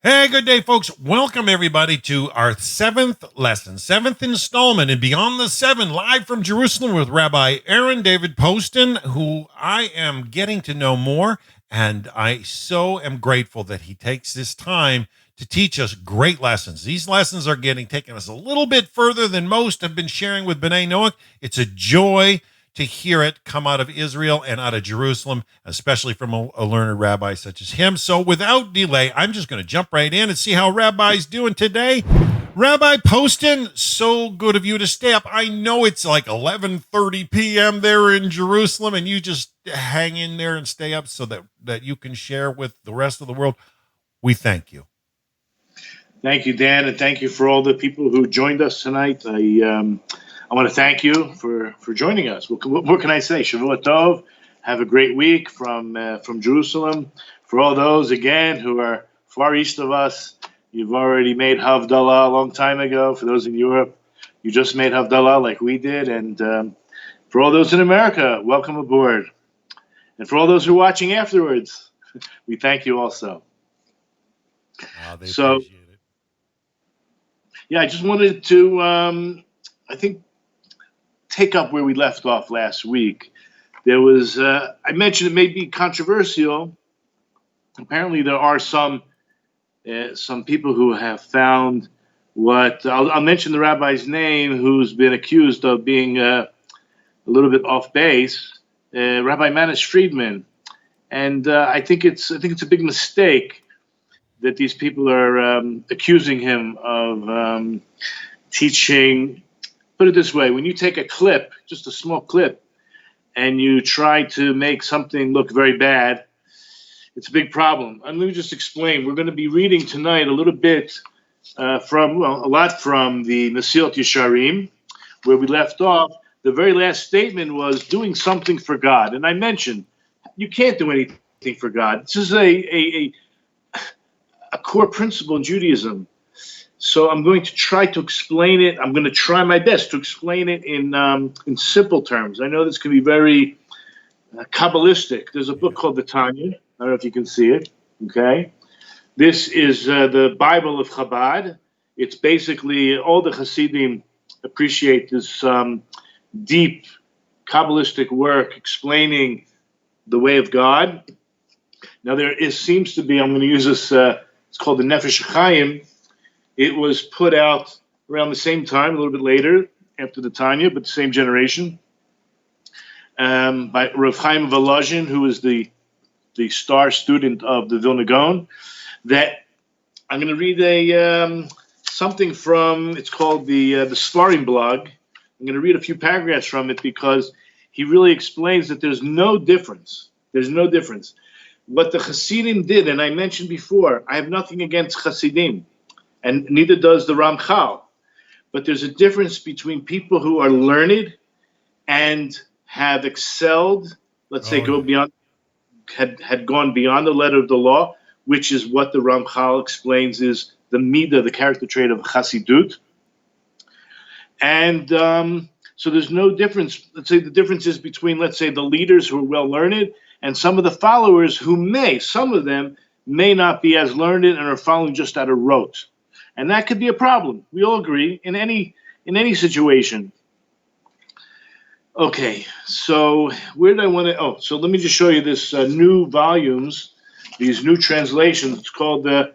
Hey, good day, folks. Welcome, everybody, to our seventh lesson, seventh installment, and Beyond the Seven, live from Jerusalem with Rabbi Aaron Dovid Poston, who I am getting to know more, and I so am grateful that he takes this time to teach us great lessons. These lessons are taking us a little bit further than most have been sharing with B'nai Noach. It's a joy to hear it come out of Israel and out of Jerusalem, especially from a learned rabbi such as him. So without delay, I'm just going to jump right in and see how Rabbi's doing today. Rabbi Poston, so good of you to stay up. I know it's like 11:30 p.m. there in Jerusalem, and you just hang in there and stay up so that you can share with the rest of the world. We thank you. Thank you, Dan, and thank you for all the people who joined us tonight. I want to thank you for joining us. What can I say? Shavua Tov. Have a great week from Jerusalem. For all those, again, who are far east of us, you've already made Havdalah a long time ago. For those in Europe, you just made Havdalah like we did. And for all those in America, welcome aboard. And for all those who are watching afterwards, we thank you also. They appreciate it. Yeah, I just wanted to, I think, take up where we left off last week. There was, I mentioned it may be controversial. Apparently, there are some people who have found what I'll mention the rabbi's name, who's been accused of being a little bit off base, Rabbi Manish Friedman, and I think it's a big mistake that these people are accusing him of teaching. Put it this way, when you take a clip, just a small clip, and you try to make something look very bad, it's a big problem. And let me just explain. We're going to be reading tonight a little bit a lot from the Mesilat Yesharim, where we left off. The very last statement was doing something for God. And I mentioned, you can't do anything for God. This is a core principle in Judaism. So I'm going to try to explain it. I'm going to try my best to explain it in simple terms. I know this can be very Kabbalistic. There's a book called the Tanya. I don't know if you can see it. Okay. This is the Bible of Chabad. It's basically all the Hasidim appreciate this deep Kabbalistic work explaining the way of God. Now seems to be, I'm going to use this, it's called the Nefesh Chaim. It was put out around the same time, a little bit later, after the Tanya, but the same generation, by Rav Chaim Volozhin, who is the star student of the Vilna Gaon. That I'm going to read something from. It's called the Svarim blog. I'm going to read a few paragraphs from it because he really explains that there's no difference. There's no difference. What the Hasidim did, and I mentioned before, I have nothing against Hasidim. And neither does the Ramchal. But there's a difference between people who are learned and have excelled, let's say, had gone beyond the letter of the law, which is what the Ramchal explains is the midah, the character trait of Chassidut. And so there's no difference. Let's say the difference is between, let's say, the leaders who are well learned and some of the followers some of them may not be as learned and are following just out of rote. And that could be a problem. We all agree in any situation. Okay, so where did I want to? So let me just show you this new volumes, these new translations. It's called the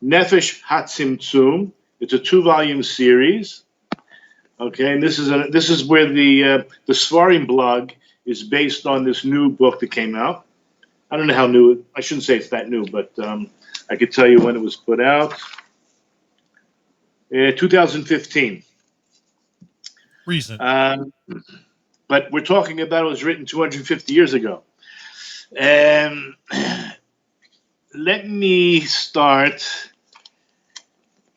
Nefesh HaTzimtzum. It's a 2-volume series. Okay, and this is where the Svarim blog is based on this new book that came out. I don't know how new. I shouldn't say it's that new, but I could tell you when it was put out. 2015. Recent. But we're talking about it was written 250 years ago. Let me start.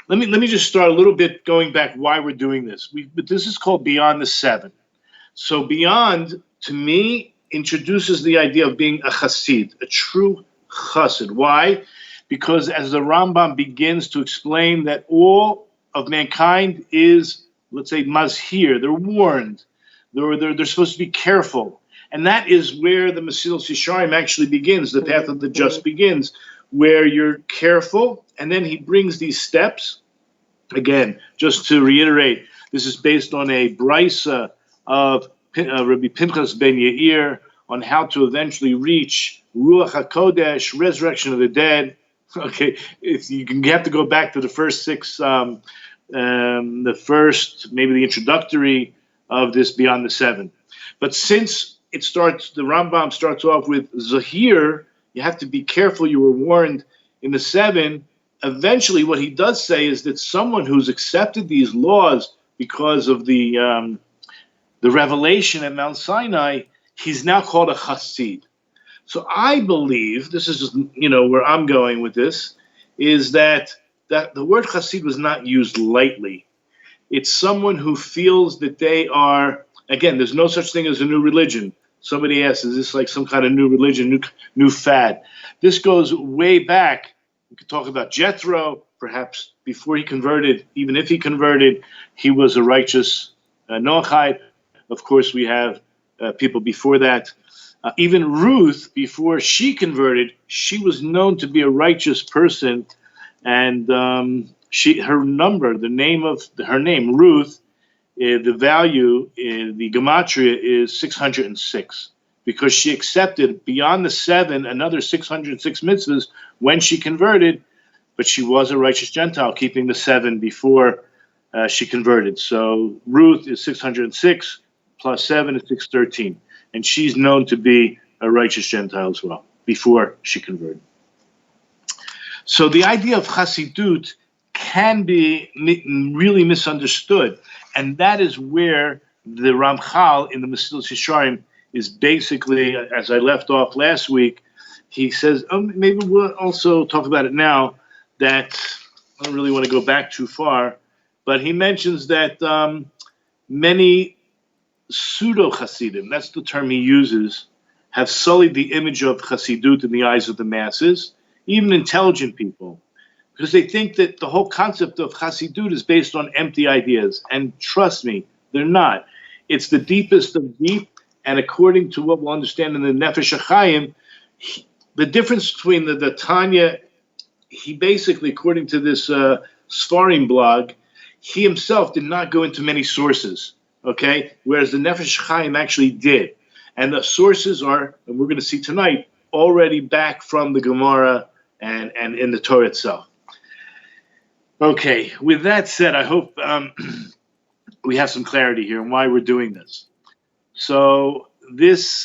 Let me just start a little bit going back why we're doing this. But this is called Beyond the Seven. So Beyond, to me, introduces the idea of being a chassid, a true chassid. Why? Because as the Rambam begins to explain that all of mankind is, let's say, mazhir. They're warned. They're supposed to be careful. And that is where the Mesilat Yesharim actually begins. The path of the just begins where you're careful, and then he brings these steps. Again, just to reiterate, this is based on a brisa of Rabbi Pinchas ben Yair on how to eventually reach Ruach HaKodesh, resurrection of the dead. Okay, you have to go back to the first six, maybe the introductory of this Beyond the Seven. But since the Rambam starts off with Zahir, you have to be careful. You were warned in the seven. Eventually, what he does say is that someone who's accepted these laws because of the revelation at Mount Sinai, he's now called a Chassid. So I believe, this is just, where I'm going with this, is that the word Chassid was not used lightly. It's someone who feels that they are, again, there's no such thing as a new religion. Somebody asks, is this like some kind of new religion, new fad? This goes way back. We could talk about Jethro, perhaps before he converted. Even if he converted, he was a righteous Noachite. Of course, we have people before that. Even Ruth, before she converted, she was known to be a righteous person, and her name, Ruth, the value in the gematria is 606, because she accepted beyond the seven another 606 mitzvahs when she converted, but she was a righteous Gentile, keeping the seven before she converted. So Ruth is 606 plus 7 is 613. And she's known to be a righteous Gentile as well, before she converted. So the idea of Chassidut can be really misunderstood. And that is where the Ramchal in the Mesilas Yesharim is basically, as I left off last week, he says, maybe we'll also talk about it now, that I don't really want to go back too far, but he mentions that many pseudo-Hasidim, that's the term he uses, have sullied the image of Chassidut in the eyes of the masses, even intelligent people, because they think that the whole concept of Chassidut is based on empty ideas. And trust me, they're not. It's the deepest of deep, and according to what we'll understand in the Nefesh HaChaim, the difference between the Tanya, he basically, according to this Sfarim blog, he himself did not go into many sources. Okay, whereas the Nefesh Chaim actually did. And the sources are, and we're going to see tonight, already back from the Gemara and in the Torah itself. Okay, with that said, I hope we have some clarity here on why we're doing this. So this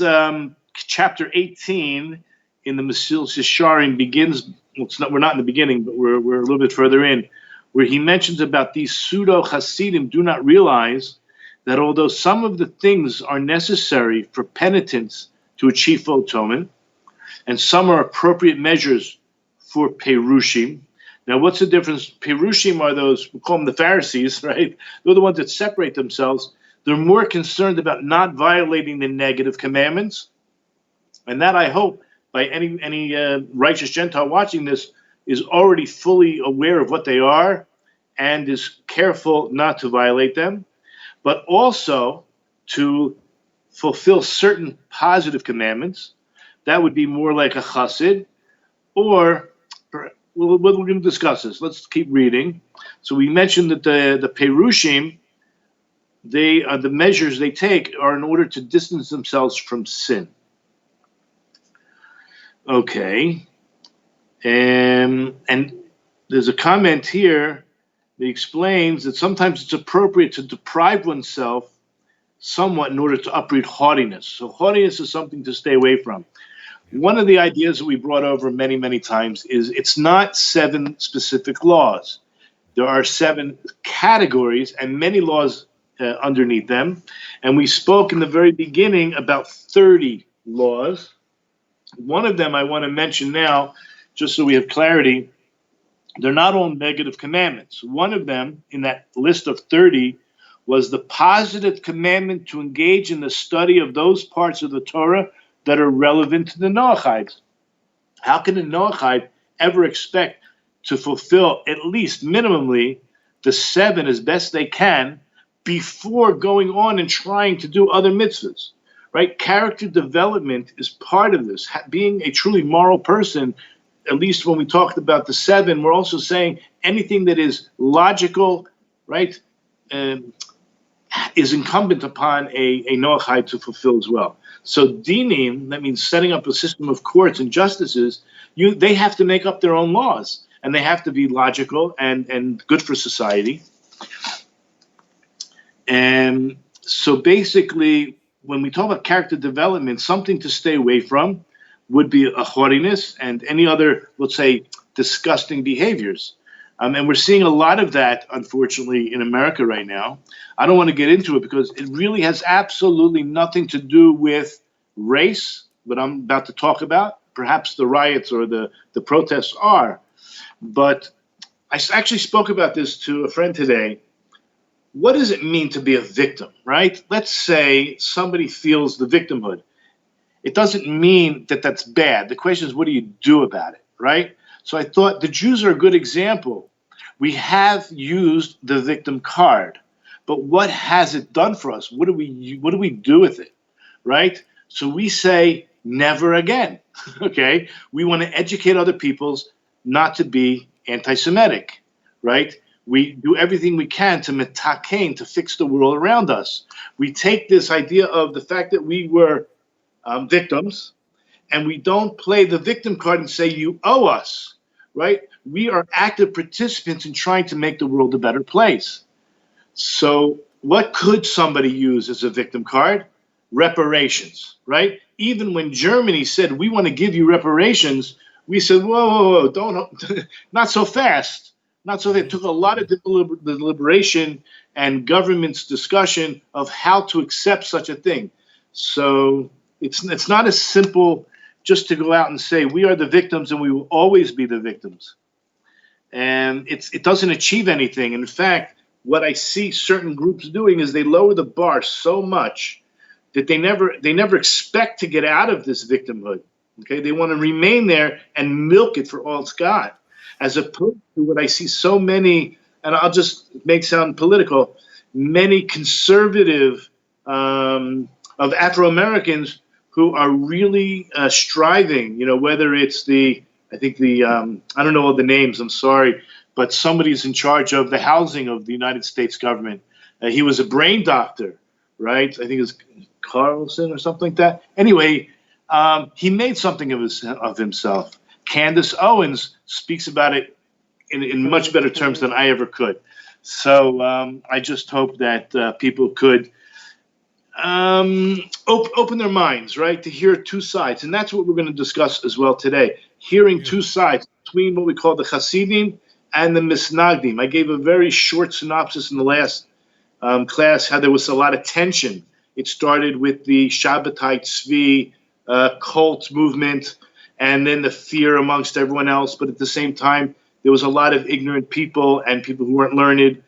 chapter 18 in the Mesilas Yesharim begins, we're not in the beginning, but we're a little bit further in, where he mentions about these pseudo-Hasidim do not realize that although some of the things are necessary for penitence to achieve full atonement, and some are appropriate measures for Perushim. Now, what's the difference? Perushim are those, we call them the Pharisees, right? They're the ones that separate themselves. They're more concerned about not violating the negative commandments. And that, I hope, by any righteous Gentile watching this, is already fully aware of what they are and is careful not to violate them, but also to fulfill certain positive commandments. That would be more like a chassid, or we're going to discuss this. Let's keep reading. So we mentioned that the perushim, they are the measures they take are in order to distance themselves from sin. Okay, and there's a comment here that explains that sometimes it's appropriate to deprive oneself somewhat in order to uproot haughtiness. So haughtiness is something to stay away from. One of the ideas that we brought over many, many times is it's not 7 specific laws. There are 7 categories and many laws underneath them. And we spoke in the very beginning about 30 laws. One of them I want to mention now, just so we have clarity. They're not all negative commandments. One of them in that list of 30 was the positive commandment to engage in the study of those parts of the Torah that are relevant to the Noachites. How can a Noachite ever expect to fulfill at least minimally the 7 as best they can before going on and trying to do other mitzvahs, right? Character development is part of this. Being a truly moral person at least when we talked about the 7, we're also saying anything that is logical, right, is incumbent upon a Noachide to fulfill as well. So dinim, that means setting up a system of courts and justices, they have to make up their own laws, and they have to be logical and good for society. And so basically, when we talk about character development, something to stay away from would be a haughtiness and any other, let's say, disgusting behaviors. And we're seeing a lot of that, unfortunately, in America right now. I don't want to get into it because it really has absolutely nothing to do with race, what I'm about to talk about. Perhaps the riots or the protests are. But I actually spoke about this to a friend today. What does it mean to be a victim, right? Let's say somebody feels the victimhood. It doesn't mean that that's bad. The question is, what do you do about it, right? So I thought the Jews are a good example. We have used the victim card, but what has it done for us? What do we do with it, right? So we say never again, okay? We want to educate other peoples not to be anti-Semitic, right? We do everything we can to metakein, to fix the world around us. We take this idea of the fact that we were victims, and we don't play the victim card and say, you owe us, right? We are active participants in trying to make the world a better place. So what could somebody use as a victim card? Reparations, right? Even when Germany said, we want to give you reparations, we said, whoa, don't, not so fast. Not so. It took a lot of deliberation and government's discussion of how to accept such a thing. So it's not as simple just to go out and say we are the victims and we will always be the victims. And it doesn't achieve anything. In fact, what I see certain groups doing is they lower the bar so much that they never expect to get out of this victimhood. Okay, they want to remain there and milk it for all it's got. As opposed to what I see so many, and I'll just make it sound political, many conservative of Afro-Americans who are really striving, whether it's I don't know all the names, I'm sorry, but somebody's in charge of the housing of the United States government. He was a brain doctor, right? I think it was Carlson or something like that. Anyway, he made something of himself. Candace Owens speaks about it in much better terms than I ever could. So I just hope that people could open their minds, right, to hear two sides. And that's what we're going to discuss as well today, hearing two sides between what we call the Hasidim and the Misnagdim. I gave a very short synopsis in the last class how there was a lot of tension. It started with the Shabbatai Tzvi cult movement, and then the fear amongst everyone else. But at the same time, there was a lot of ignorant people and people who weren't learned.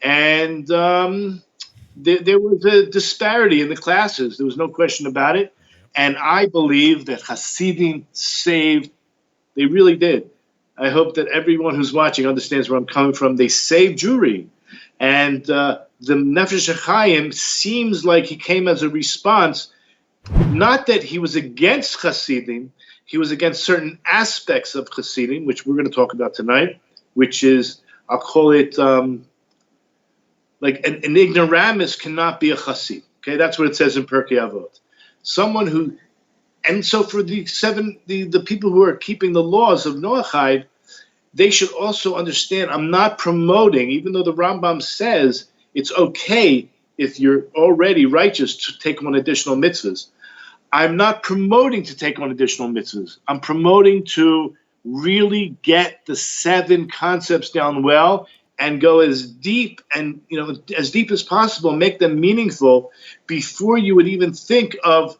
And there was a disparity in the classes. There was no question about it. And I believe that Hasidim saved. They really did. I hope that everyone who's watching understands where I'm coming from. They saved Jewry. And the Nefesh HaChaim seems like he came as a response, not that he was against Hasidim. He was against certain aspects of Hasidim, which we're going to talk about tonight, which is, I'll call it, like an ignoramus cannot be a Hasid. Okay, that's what it says in Pirkei Avot. Someone who, and so for the people who are keeping the laws of Noachide, they should also understand, I'm not promoting, even though the Rambam says it's okay if you're already righteous to take on additional mitzvahs. I'm not promoting to take on additional mitzvahs. I'm promoting to really get the 7 concepts down well and go as deep and as deep as possible, make them meaningful before you would even think of,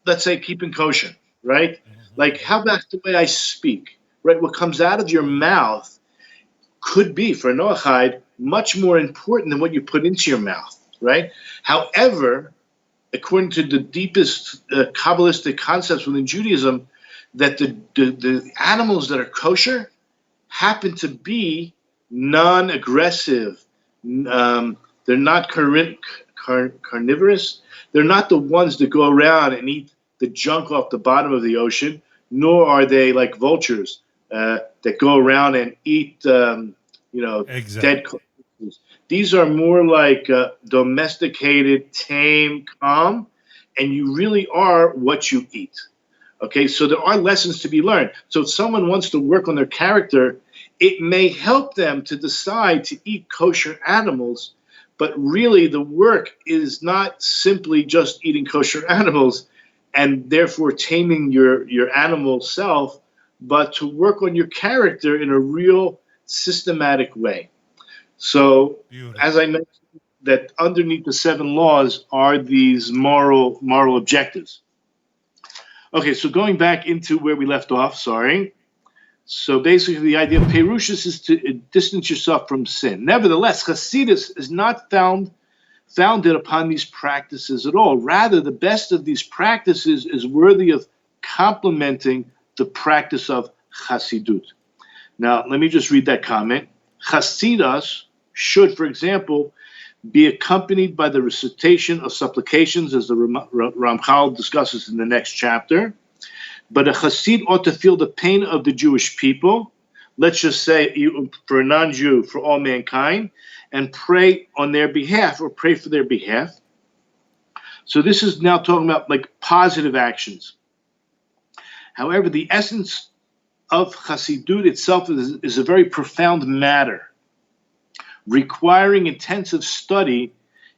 let's say, keeping kosher, right? Like, how about the way I speak, right? What comes out of your mouth could be, for Noachide, much more important than what you put into your mouth, right? However, according to the deepest Kabbalistic concepts within Judaism, that the animals that are kosher happen to be non-aggressive. They're not carnivorous. They're not the ones that go around and eat the junk off the bottom of the ocean. nor are they like vultures that go around and eat, Exactly. dead corpses. These are more like domesticated, tame, calm, and you really are what you eat. Okay, so there are lessons to be learned. So if someone wants to work on their character, it may help them to decide to eat kosher animals, but really the work is not simply just eating kosher animals and therefore taming your animal self, but to work on your character in a real systematic way. So, Beautiful. as I mentioned, that underneath the 7 laws are these moral objectives. Okay, so going back into where we left off, sorry. So basically, the idea of Perushis is to distance yourself from sin. Nevertheless, Hasidus is not founded upon these practices at all. Rather, the best of these practices is worthy of complementing the practice of Hasidut. Now, let me just read that comment. Hasidus should, for example, be accompanied by the recitation of supplications, as the Ramchal discusses in the next chapter. But a Hasid ought to feel the pain of the Jewish people, let's just say for a non-Jew, for all mankind, and pray on their behalf or pray for their behalf. So this is now talking about like positive actions. However, the essence of Hasidut itself is a very profound matter, requiring intensive study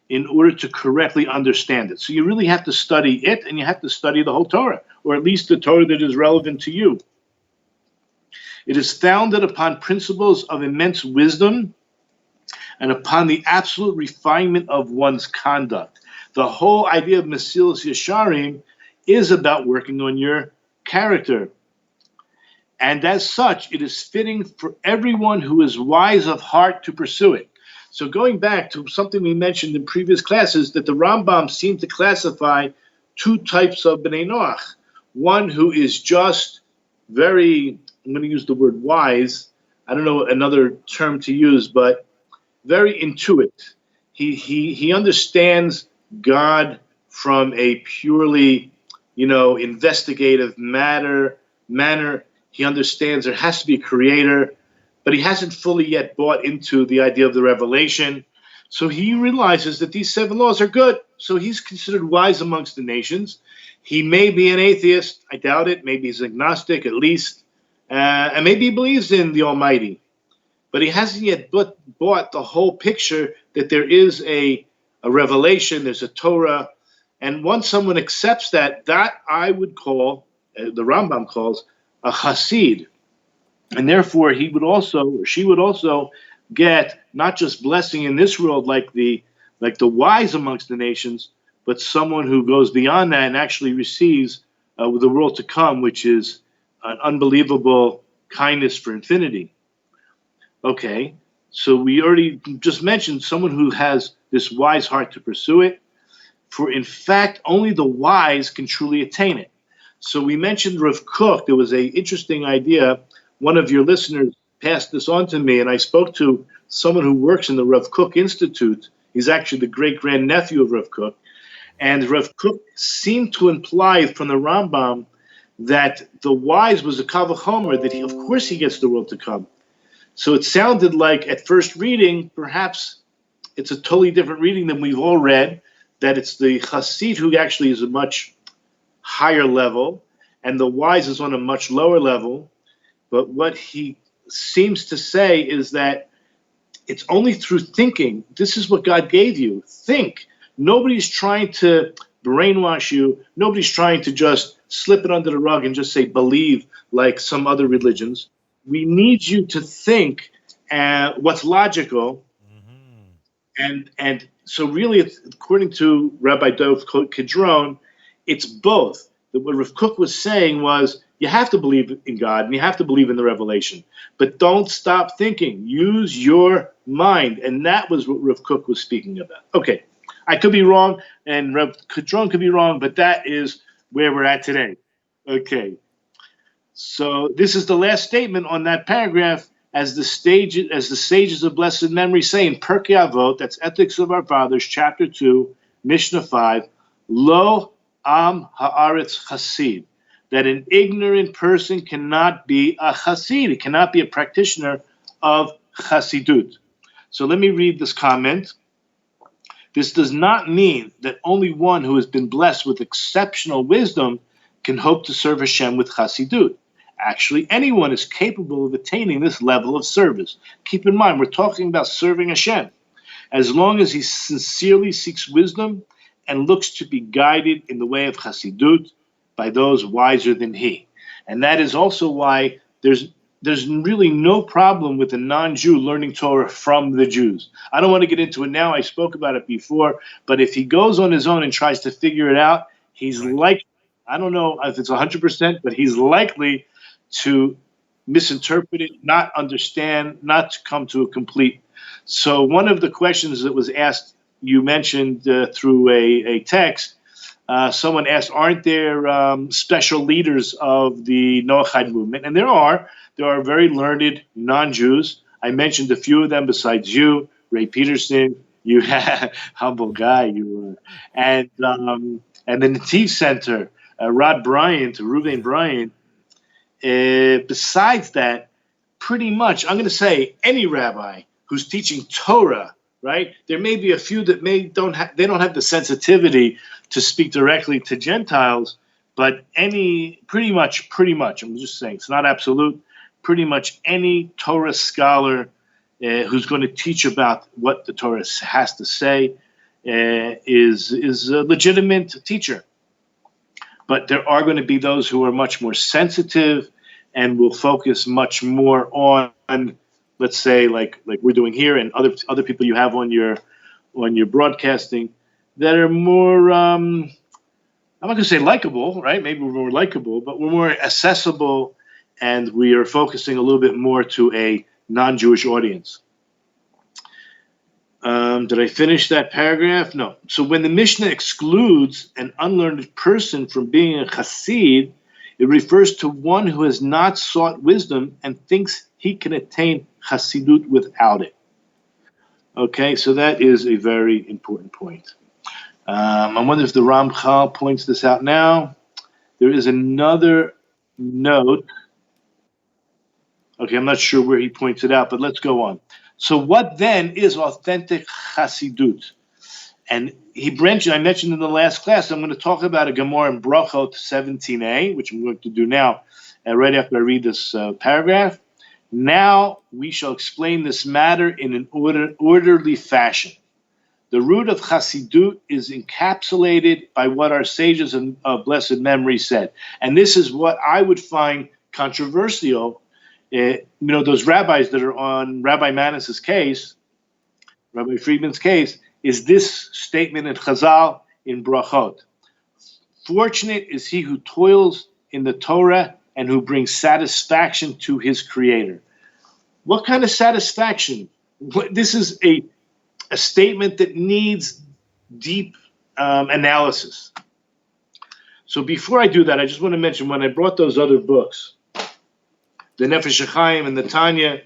in order to correctly understand it. So you really have to study it, and you have to study the whole Torah, or at least the Torah that is relevant to you. It is founded upon principles of immense wisdom and upon the absolute refinement of one's conduct. The whole idea of Mesilas Yesharim is about working on your character. And as such, it is fitting for everyone who is wise of heart to pursue it. So going back to something we mentioned in previous classes, that the Rambam seemed to classify 2 types of Bnei Noach. One who is just very, I'm going to use the word wise, I don't know another term to use, but very intuitive. He understands God from a purely, investigative manner. He understands there has to be a creator, but he hasn't fully yet bought into the idea of the revelation. So he realizes that these 7 laws are good. So he's considered wise amongst the nations. He may be an atheist. I doubt it. Maybe he's agnostic at least. And maybe he believes in the Almighty. But he hasn't yet bought the whole picture that there is a revelation, there's a Torah. And once someone accepts that I would call, the Rambam calls, a Hasid. And therefore, he would also, or she would also get not just blessing in this world like the wise amongst the nations, but someone who goes beyond that and actually receives the world to come, which is an unbelievable kindness for infinity. Okay, so we already just mentioned someone who has this wise heart to pursue it. For in fact, only the wise can truly attain it. So we mentioned Rav Kook. There was an interesting idea. One of your listeners passed this on to me, and I spoke to someone who works in the Rav Kook Institute. He's actually the great-grandnephew of Rav Kook. And Rav Kook seemed to imply from the Rambam that the wise was a Kal V'chomer, that of course he gets the world to come. So it sounded like at first reading, perhaps it's a totally different reading than we've all read, that it's the Hasid who actually is a much higher level, and the wise is on a much lower level. But what he seems to say is that it's only through thinking. This is what God gave you. Think. Nobody's trying to brainwash you. Nobody's trying to just slip it under the rug and just say believe like some other religions. We need you to think what's logical. And so really, according to Rabbi Dovid Poston, it's both. What Rav Kook was saying was, you have to believe in God and you have to believe in the revelation, but don't stop thinking. Use your mind. And that was what Rav Kook was speaking about. Okay, I could be wrong, and Rav Poston could be wrong, but that is where we're at today. Okay, so this is the last statement on that paragraph, as the sages of blessed memory say in Pirkei Avot, that's Ethics of Our Fathers, chapter 2, Mishnah 5, Lo am haaretz hasid. that an ignorant person cannot be a chassid. It cannot be a practitioner of chassidut. So let me read this comment. This does not mean that only one who has been blessed with exceptional wisdom can hope to serve Hashem with chassidut. Actually, anyone is capable of attaining this level of service. Keep in mind, we're talking about serving Hashem. As long as he sincerely seeks wisdom and looks to be guided in the way of chassidut by those wiser than he. And that is also why there's really no problem with a non-Jew learning Torah from the Jews. I don't want to get into it now. I spoke about it before. But if he goes on his own and tries to figure it out, he's likely, I don't know if it's 100%, but he's likely to misinterpret it, not understand, not to come to a complete. So one of the questions that was asked, you mentioned through a text, someone asked, aren't there special leaders of the Noachide movement? And there are very learned non-Jews. I mentioned a few of them besides you, Ray Peterson, you humble guy, you and the Nativ Center, Rod Bryant, Reuven Bryant. Besides that, pretty much, I'm going to say any rabbi who's teaching Torah, right? There may be a few that don't have the sensitivity to speak directly to Gentiles, but pretty much, I'm just saying, it's not absolute, pretty much any Torah scholar who's going to teach about what the Torah has to say is a legitimate teacher. But there are going to be those who are much more sensitive and will focus much more on, let's say, like we're doing here, and other people you have on your broadcasting that are more, I'm not going to say likable, right? Maybe we're more likable, but we're more accessible, and we are focusing a little bit more to a non-Jewish audience. Did I finish that paragraph? No. So when the Mishnah excludes an unlearned person from being a chassid, it refers to one who has not sought wisdom and thinks he can attain chassidut without it. Okay, so that is a very important point. I wonder if the Ramchal points this out now. There is another note. Okay, I'm not sure where he points it out, but let's go on. So what then is authentic chassidut? And I mentioned in the last class, I'm going to talk about a Gemara in Brachot 17a, which I'm going to do now, right after I read this paragraph. Now we shall explain this matter in an orderly fashion. The root of chassidut is encapsulated by what our sages of blessed memory said. And this is what I would find controversial. Those rabbis that are on Rabbi Manis's case, Rabbi Friedman's case, is this statement in Chazal in Brachot. Fortunate is he who toils in the Torah and who brings satisfaction to his Creator. What kind of satisfaction? This is a statement that needs deep analysis. So before I do that, I just want to mention when I brought those other books, the Nefesh HaChaim and the Tanya,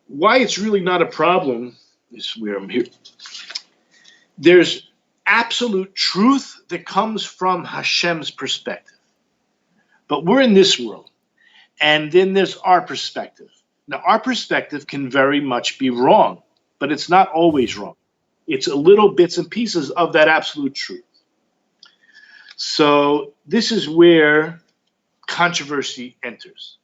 why it's really not a problem is where I'm here. There's absolute truth that comes from Hashem's perspective. But we're in this world, and then there's our perspective. Now, our perspective can very much be wrong, but it's not always wrong. It's a little bits and pieces of that absolute truth. So this is where controversy enters.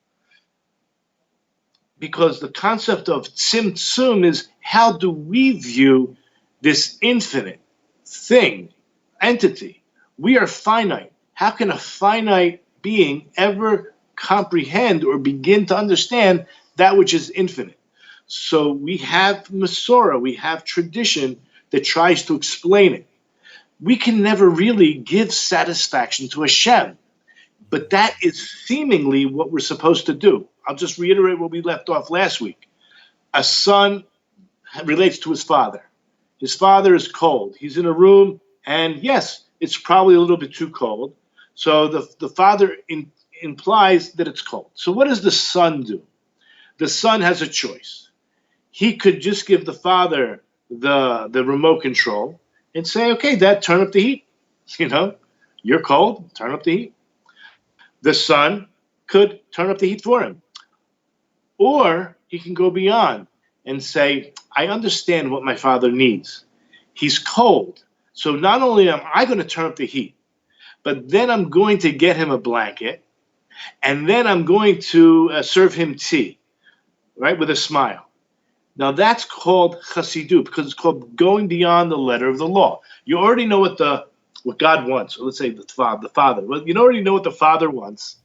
Because the concept of tzimtzum is, how do we view this infinite thing, entity? We are finite. How can a finite being ever comprehend or begin to understand that which is infinite? So we have Masorah, we have tradition that tries to explain it. We can never really give satisfaction to Hashem. But that is seemingly what we're supposed to do. I'll just reiterate where we left off last week. A son relates to his father. His father is cold. He's in a room, and yes, it's probably a little bit too cold. So the father implies that it's cold. So what does the son do? The son has a choice. He could just give the father the remote control and say, okay, Dad, turn up the heat. You're cold, turn up the heat. The son could turn up the heat for him. Or he can go beyond and say, I understand what my father needs. He's cold. So not only am I going to turn up the heat, but then I'm going to get him a blanket, and then I'm going to serve him tea, right, with a smile. Now that's called chassidut, because it's called going beyond the letter of the law. You already know what God wants. Or let's say the father. Well, you already know what the father wants,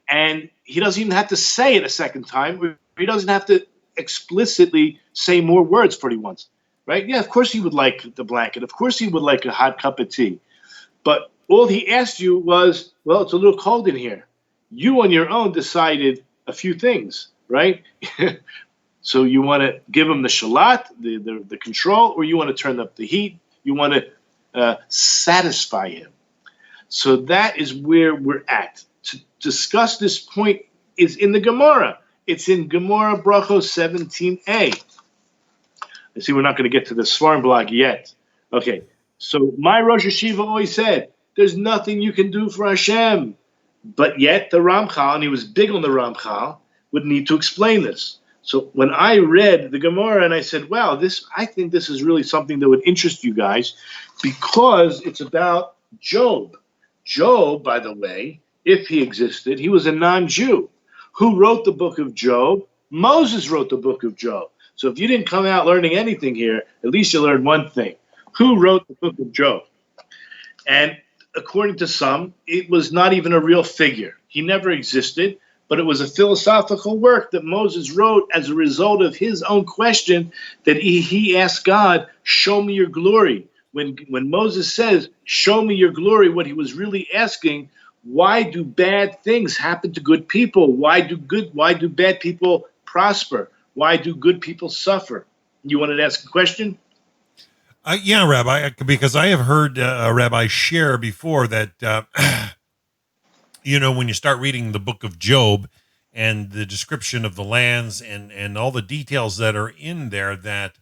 and he doesn't even have to say it a second time. He doesn't have to explicitly say more words for what he wants, right? Yeah, of course he would like the blanket. Of course he would like a hot cup of tea. But all he asked you was, well, it's a little cold in here. You on your own decided a few things, right? So you want to give him the shalat, the control, or you want to turn up the heat. You want to satisfy him. So that is where we're at. To discuss this point is in the Gemara. It's in Gemara Brachos 17a. I see we're not going to get to the Svarim blog yet. Okay, so my Rosh Hashiva always said, there's nothing you can do for Hashem. But yet the Ramchal, and he was big on the Ramchal, would need to explain this. So when I read the Gemara and I said, wow, I think this is really something that would interest you guys, because it's about Job. Job, by the way, if he existed, he was a non-Jew. Who wrote the book of Job? Moses wrote the book of Job. So if you didn't come out learning anything here, at least you learned one thing. Who wrote the book of Job? And according to some, it was not even a real figure. He never existed, but it was a philosophical work that Moses wrote as a result of his own question that he asked God, show me your glory. When Moses says, show me your glory, what he was really asking, why do bad things happen to good people? Why do bad people prosper? Why do good people suffer? You wanted to ask a question? Yeah, Rabbi, because I have heard a rabbi share before that, when you start reading the book of Job and the description of the lands and all the details that are in there, that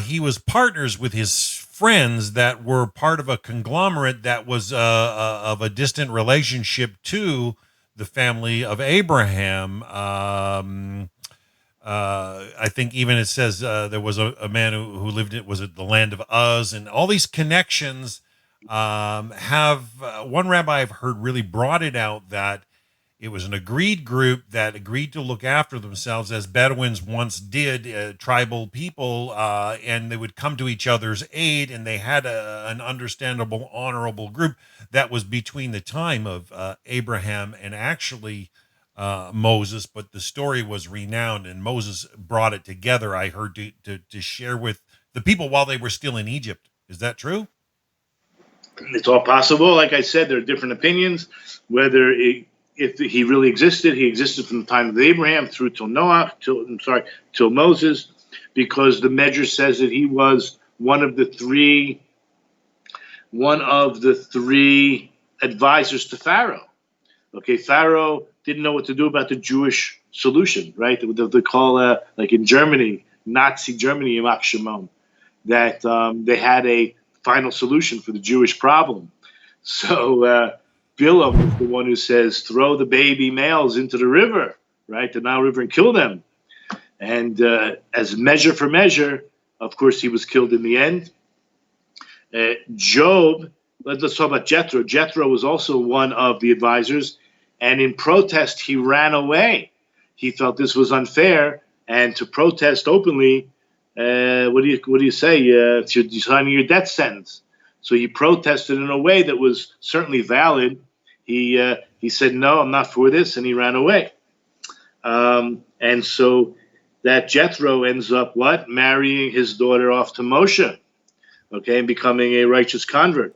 he was partners with his friends that were part of a conglomerate that was of a distant relationship to the family of Abraham. I think even it says there was a man who lived in, was it the land of Uz, and all these connections have one rabbi I've heard really brought it out that it was an agreed group that agreed to look after themselves as Bedouins once did, tribal people, and they would come to each other's aid, and they had an understandable, honorable group that was between the time of Abraham and actually Moses, but the story was renowned, and Moses brought it together, I heard, to share with the people while they were still in Egypt. Is that true? It's all possible. Like I said, there are different opinions, whether if he really existed, he existed from the time of Abraham through till Noah, till Moses, because the Medrash says that he was one of the three advisors to Pharaoh. Okay, Pharaoh didn't know what to do about the Jewish solution, right? They call, like in Germany, Nazi Germany, Yamach Shimon, that they had a final solution for the Jewish problem. So Bilam is the one who says, throw the baby males into the river, right, the Nile River, and kill them. And as measure for measure, of course, he was killed in the end. Job, let's talk about Jethro. Jethro was also one of the advisors, and in protest, he ran away. He felt this was unfair, and to protest openly, what do you say? You're signing your death sentence. So he protested in a way that was certainly valid. He said, no, I'm not for this, and he ran away. And so that Jethro ends up what? Marrying his daughter off to Moshe, okay, and becoming a righteous convert.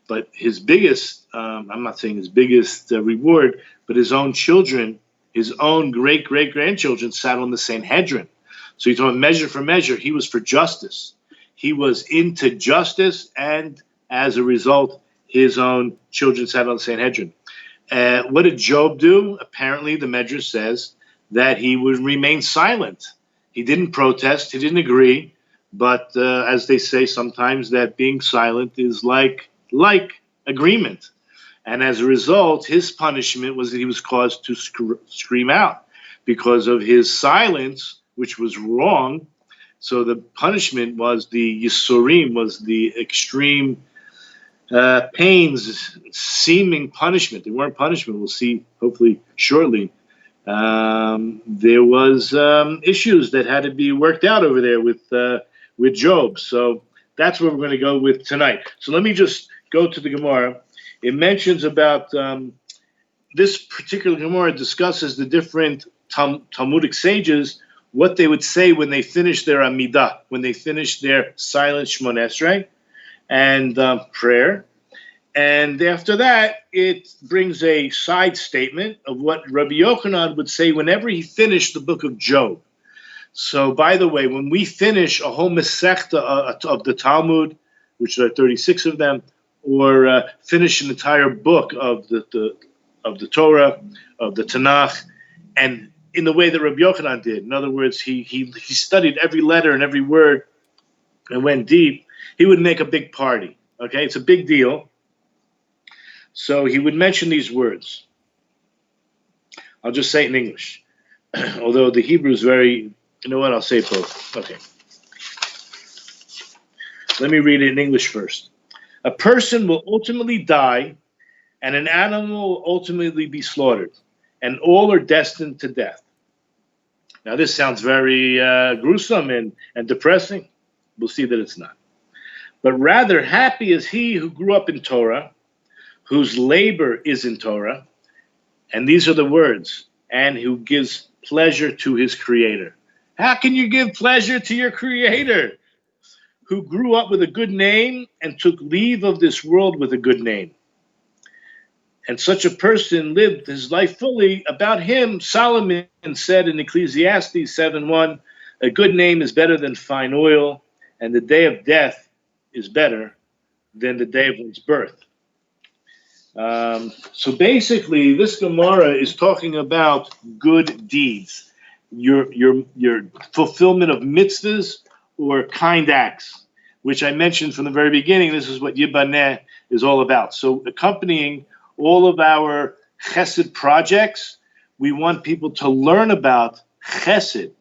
But his biggest, I'm not saying his biggest reward, but his own children, his own great-great-grandchildren sat on the Sanhedrin. So you're talking measure for measure. He was for justice. He was into justice, and as a result, his own children sat on the Sanhedrin. What did Job do? Apparently, the Medrash says that he would remain silent. He didn't protest. He didn't agree. But as they say sometimes, that being silent is like agreement. And as a result, his punishment was that he was caused to scream out because of his silence, which was wrong. So the punishment was the Yisurim, was the extreme pains, seeming punishment. They weren't punishment. We'll see, hopefully, shortly. There was issues that had to be worked out over there with Job. So that's what we're going to go with tonight. So let me just go to the Gemara. It mentions about this particular Gemara discusses the different Talmudic sages, what they would say when they finish their Amidah, when they finish their silent Shmoneh Esrei and prayer. And after that, it brings a side statement of what Rabbi Yochanan would say whenever he finished the book of Job. So, by the way, when we finish a whole Masechta of the Talmud, which are 36 of them, or finish an entire book of the Torah, of the Tanakh, and in the way that Rabbi Yochanan did, in other words, he studied every letter and every word and went deep, he would make a big party. Okay, it's a big deal. So he would mention these words. I'll just say it in English, although the Hebrew is very, you know what, I'll say both. Okay. Let me read it in English first. A person will ultimately die, and an animal will ultimately be slaughtered, and all are destined to death. Now, this sounds very gruesome and depressing. We'll see that it's not. But rather, happy is he who grew up in Torah, whose labor is in Torah, and these are the words, and who gives pleasure to his Creator. How can you give pleasure to your Creator? Who grew up with a good name and took leave of this world with a good name. And such a person lived his life fully. About him, Solomon said in Ecclesiastes 7:1, a good name is better than fine oil, and the day of death is better than the day of one's birth. So basically, this Gemara is talking about good deeds, your fulfillment of mitzvahs or kind acts, which I mentioned from the very beginning. This is what Yibaneh is all about. So accompanying all of our chesed projects, we want people to learn about chesed.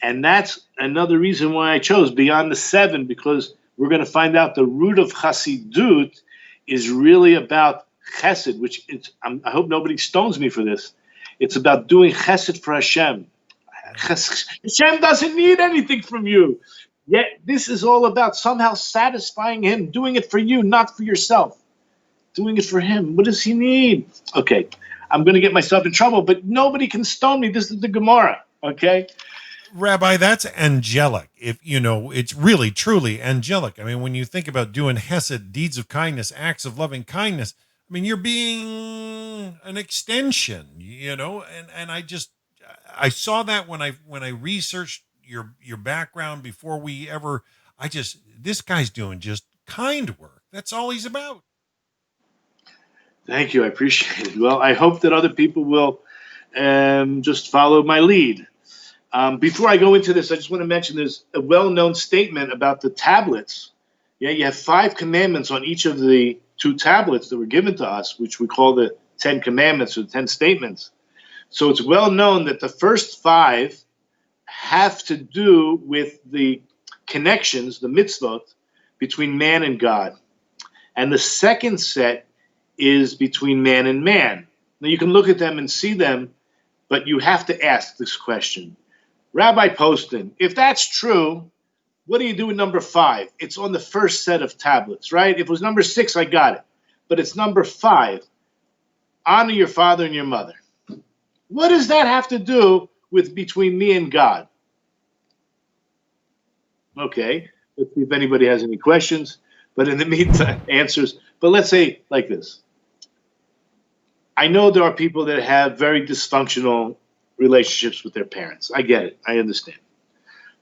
And that's another reason why I chose Beyond the Seven, because we're going to find out the root of Chassidut is really about chesed, which I hope nobody stones me for this. It's about doing chesed for Hashem. Hashem doesn't need anything from you. Yet this is all about somehow satisfying him, doing it for you, not for yourself. Doing it for him. What does he need? Okay, I'm going to get myself in trouble, but nobody can stone me. This is the Gemara, okay? Rabbi, that's angelic. If you know, it's really, truly angelic. I mean, when you think about doing hesed, deeds of kindness, acts of loving kindness, I mean, you're being an extension, you know, and I saw that when I researched your background before this guy's doing just kind work. That's all he's about. Thank you. I appreciate it. Well, I hope that other people will just follow my lead. Before I go into this, I just want to mention there's a well-known statement about the tablets. Yeah, you have 5 commandments on each of the 2 tablets that were given to us, which we call the 10 commandments or the 10 statements. So it's well known that the first 5 have to do with the connections, the mitzvot, between man and God. And the second set is between man and man. Now you can look at them and see them, but you have to ask this question. Rabbi Poston, if that's true, what do you do with number 5? It's on the first set of tablets, right? If it was number 6, I got it. But it's number 5. Honor your father and your mother. What does that have to do with between me and God? Okay, let's see if anybody has any questions. But in the meantime, answers. But let's say like this. I know there are people that have very dysfunctional relationships with their parents. I get it. I understand.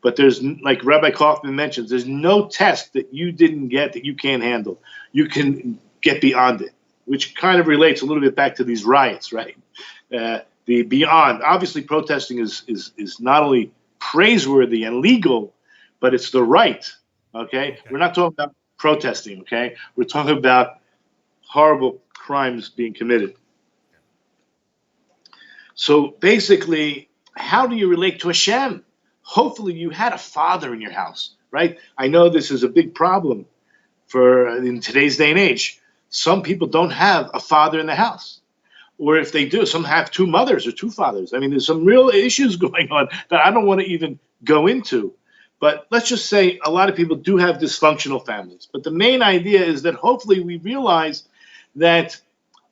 But there's, like Rabbi Kaufman mentions, there's no test that you didn't get that you can't handle. You can get beyond it, which kind of relates a little bit back to these riots, right? The beyond, obviously protesting is not only praiseworthy and legal, but it's the right, okay? We're not talking about protesting, okay? We're talking about horrible crimes being committed. So basically, how do you relate to Hashem? Hopefully you had a father in your house, right? I know this is a big problem in today's day and age. Some people don't have a father in the house. Or if they do, some have two mothers or two fathers. I mean, there's some real issues going on that I don't want to even go into. But let's just say a lot of people do have dysfunctional families. But the main idea is that hopefully we realize that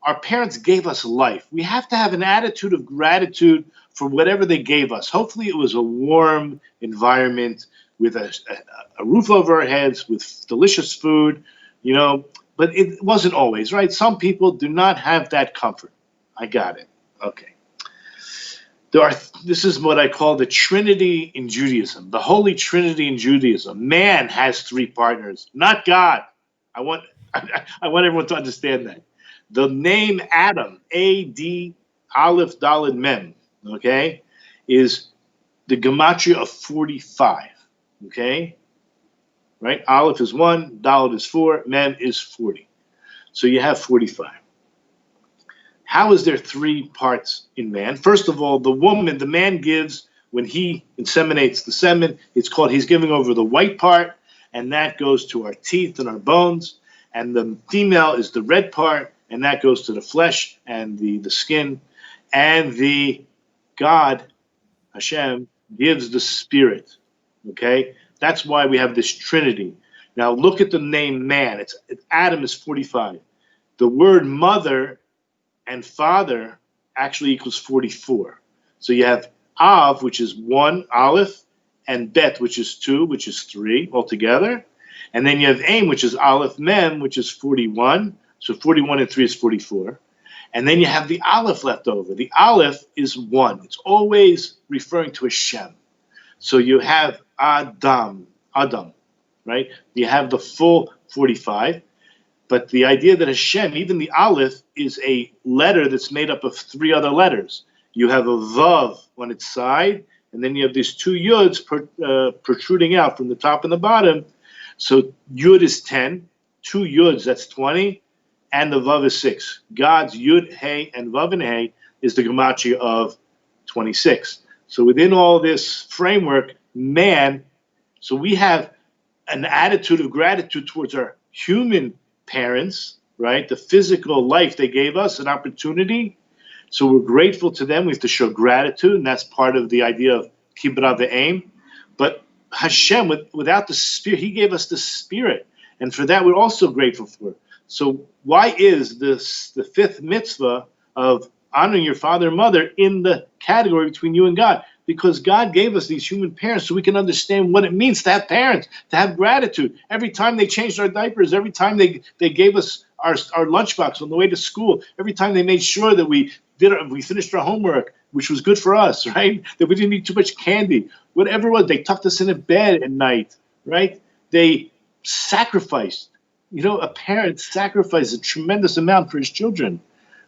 our parents gave us life. We have to have an attitude of gratitude for whatever they gave us. Hopefully it was a warm environment with a roof over our heads, with delicious food, but it wasn't always, right? Some people do not have that comfort. I got it. Okay. This is what I call the Trinity in Judaism, the Holy Trinity in Judaism. Man has three partners, not God. I want everyone to understand that. The name Adam, A-D, Aleph, Daled, Mem, okay, is the gematria of 45, okay? Right? Aleph is 1, Daled is 4, Mem is 40. So you have 45. How is there three parts in man? First of all, the man gives, when he inseminates the semen, he's giving over the white part, and that goes to our teeth and our bones. And the female is the red part, and that goes to the flesh and the skin. And the God, Hashem, gives the spirit. Okay? That's why we have this Trinity. Now look at the name man. Adam is 45. The word mother and father actually equals 44. So you have Av, which is 1, Aleph, and Bet, which is 2, which is 3 altogether. And then you have Aim, which is Aleph, Mem, which is 41. So 41 and 3 is 44. And then you have the Aleph left over. The Aleph is 1. It's always referring to Hashem. So you have Adam, right? You have the full 45. But the idea that Hashem, even the Aleph, is a letter that's made up of 3 other letters. You have a Vav on its side, and then you have these 2 Yuds protruding out from the top and the bottom. So Yud is 10, 2 Yuds, that's 20, and the Vav is 6. God's Yud, Hey, and Vav and Hey is the gematria of 26. So within all this framework, man, so we have an attitude of gratitude towards our human parents, right? The physical life they gave us, an opportunity. So we're grateful to them. We have to show gratitude, and that's part of the idea of kibbutz v'aim. But Hashem, without the Spirit, He gave us the Spirit, and for that we're also grateful for. So why is this the 5th mitzvah of honoring your father and mother in the category between you and God? Because God gave us these human parents so we can understand what it means to have parents, to have gratitude. Every time they changed our diapers, every time they gave us our lunchbox on the way to school, every time they made sure that we finished our homework, which was good for us, right? That we didn't eat too much candy, whatever it was. They tucked us in a bed at night, right? They sacrificed. A parent sacrifices a tremendous amount for his children,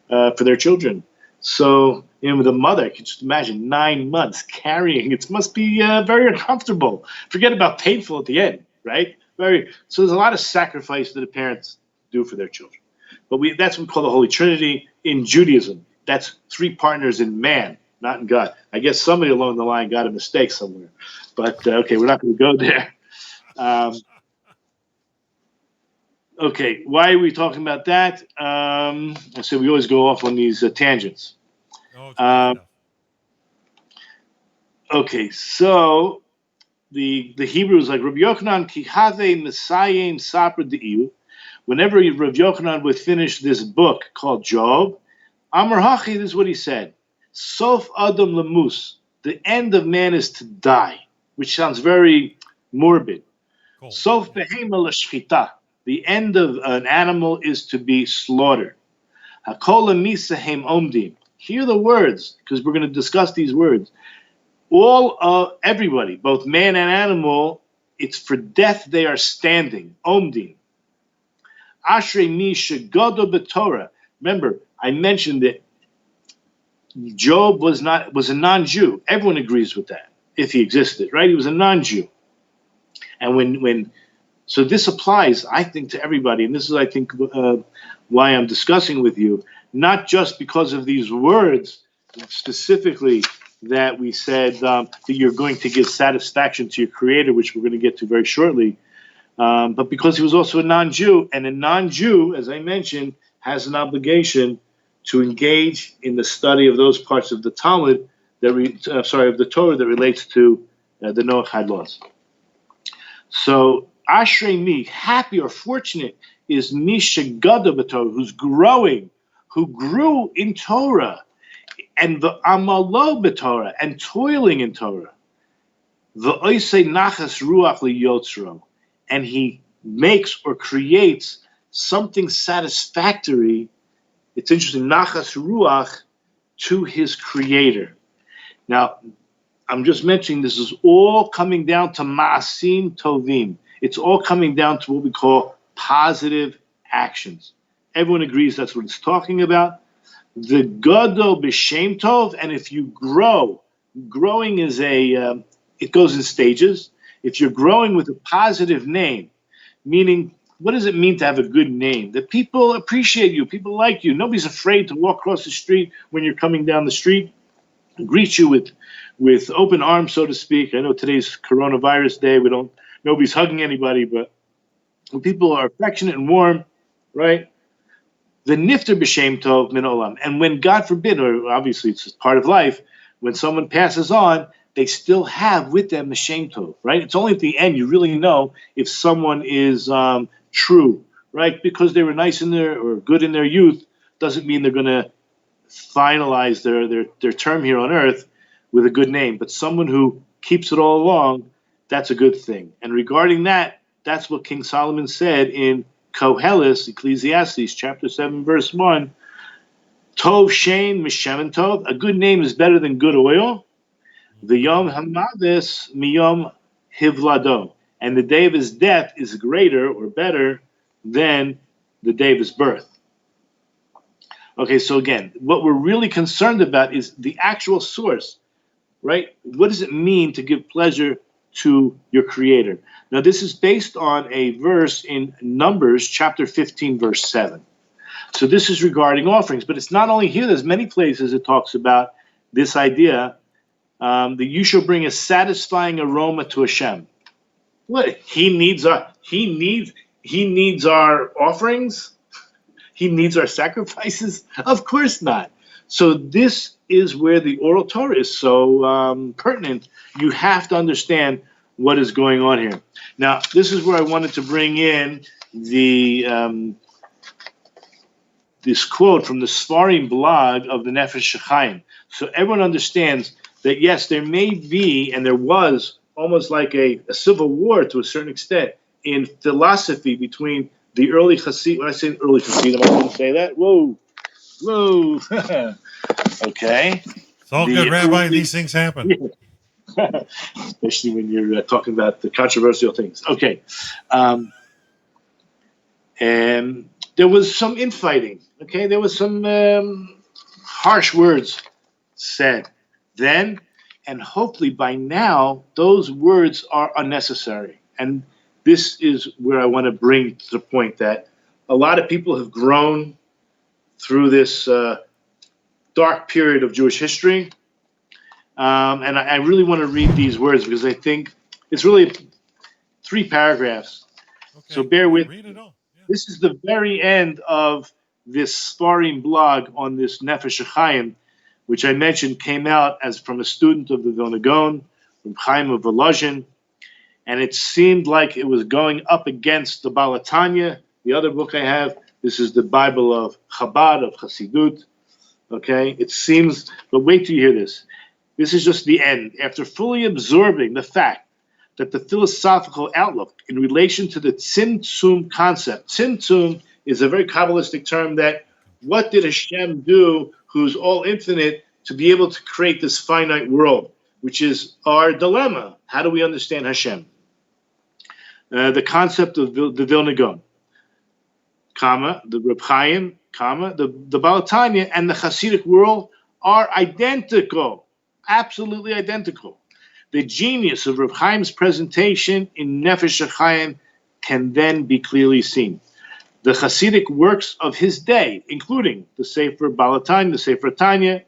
for their children. So, the mother, you can just imagine 9 months carrying. It must be very uncomfortable. Forget about painful at the end, right? So there's a lot of sacrifice that the parents do for their children. But that's what we call the Holy Trinity in Judaism. That's 3 partners in man, not in God. I guess somebody along the line got a mistake somewhere. But, okay, we're not going to go there. Okay, why are we talking about that? I said we always go off on these tangents. Okay, so the Hebrews, like Rabbi Yochanan, Kihave Messiah Sapra De'iu, whenever Rabbi Yochanan would finish this book called Job, Amar Hachi, this is what he said: Sof Adam Lemus, the end of man is to die, which sounds very morbid. Cool. Sof Behema L'Shchita, the end of an animal is to be slaughtered. Hakol Misahem Omdim. Hear the words, because we're going to discuss these words. Everybody, both man and animal, it's for death they are standing. Omdim. Ashrei mi shegodo b'Torah. Remember, I mentioned that Job was a non-Jew. Everyone agrees with that, if he existed, right? He was a non-Jew. And when So this applies, I think, to everybody. And this is, I think, why I'm discussing with you, not just because of these words specifically that we said that you're going to give satisfaction to your Creator, which we're going to get to very shortly, but because he was also a non-Jew. And a non-Jew, as I mentioned, has an obligation to engage in the study of those parts of the Talmud, of the Torah that relates to the Noachide laws. So, Ashrei mi, happy or fortunate, is mi shegada b'Torah, who grew in Torah, and the amalo b'Torah, and toiling in Torah. The oisei nachas ruach liyotzro, and he makes or creates something satisfactory. It's interesting, nachas ruach, to his Creator. Now, I'm just mentioning this is all coming down to ma'asim tovim. It's all coming down to what we call positive actions. Everyone agrees that's what it's talking about. The gadol b'shem tov, and if you growing is it goes in stages. If you're growing with a positive name, meaning, what does it mean to have a good name? That people appreciate you, people like you. Nobody's afraid to walk across the street when you're coming down the street, greet you with open arms, so to speak. I know today's coronavirus day, nobody's hugging anybody, but when people are affectionate and warm, right? The nifter b'shem tov min olam. And when, God forbid, or obviously it's part of life, when someone passes on, they still have with them the shem tov, right? It's only at the end you really know if someone is true, right? Because they were nice or good in their youth, doesn't mean they're going to finalize their term here on earth with a good name. But someone who keeps it all along, that's a good thing. And regarding that, that's what King Solomon said in Koheles, Ecclesiastes, chapter 7, verse 1. Tov shein mishemen tov. A good name is better than good oil. V'yom hamavis miyom hivlado. And the day of his death is greater or better than the day of his birth. Okay, so again, what we're really concerned about is the actual source, right? What does it mean to give pleasure to your Creator? Now, this is based on a verse in Numbers, chapter 15, verse 7. So this is regarding offerings, but it's not only here. There's many places it talks about this idea that you shall bring a satisfying aroma to Hashem. What? He needs our offerings? He needs our sacrifices? Of course not. So this is where the oral Torah is so pertinent. You have to understand what is going on here. Now, this is where I wanted to bring in this quote from the Sfarim blog of the Nefesh HaChaim. So everyone understands that, yes, there may be, and there was, almost like a civil war to a certain extent in philosophy between the early Hasid. When I say early Hasidim, I wouldn't say that. Whoa. Okay. It's all good, Rabbi. These things happen. Especially when you're talking about the controversial things. Okay. And there was some infighting. Okay. There was some harsh words said then. And hopefully by now, those words are unnecessary. And this is where I want to bring to the point that a lot of people have grown through this dark period of Jewish history. And I really want to read these words because I think it's really 3 paragraphs. Okay. So bear with me. Read it all. Yeah. This is the very end of this Sfarim blog on this Nefesh HaChaim, which I mentioned came out as from a student of the Vilna Gaon, from Chaim of Volozhin, and it seemed like it was going up against the Baal HaTanya, the other book I have. This is the Bible of Chabad, of Hasidut. Okay, it seems, but wait till you hear this. This is just the end. After fully absorbing the fact that the philosophical outlook in relation to the Tzimtzum concept, Tzimtzum is a very Kabbalistic term that what did Hashem do, who's all infinite, to be able to create this finite world, which is our dilemma. How do we understand Hashem? The concept of the Vilna Gaon, the Reb Chaim, the Baal HaTanya, and the Hasidic world are identical, absolutely identical. The genius of Reb Chaim's presentation in Nefesh HaChaim can then be clearly seen. The Hasidic works of his day, including the Sefer Balatanya, the Sefer Tanya,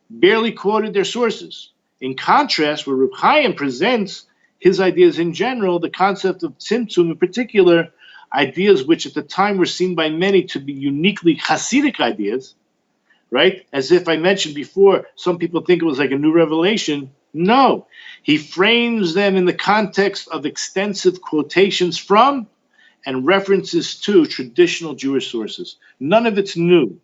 barely quoted their sources. In contrast, where Reb Chaim presents his ideas in general, the concept of Tzimtzum in particular, ideas which at the time were seen by many to be uniquely Hasidic ideas, right? As if I mentioned before, some people think it was like a new revelation. No, he frames them in the context of extensive quotations from and references to traditional Jewish sources. None of it's new.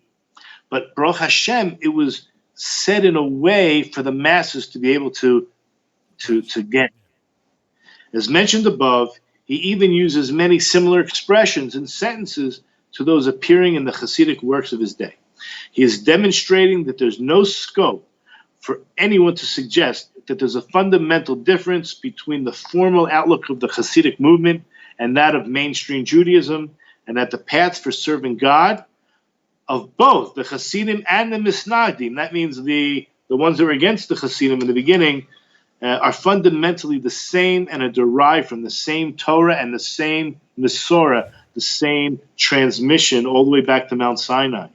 But Baruch Hashem, it was said in a way for the masses to be able to get. As mentioned above, he even uses many similar expressions and sentences to those appearing in the Hasidic works of his day. He is demonstrating that there's no scope for anyone to suggest that there's a fundamental difference between the formal outlook of the Hasidic movement and that of mainstream Judaism, and that the paths for serving God of both the Hasidim and the Misnagdim, that means the ones that were against the Hasidim in the beginning, are fundamentally the same and are derived from the same Torah and the same Mesorah, the same transmission all the way back to Mount Sinai.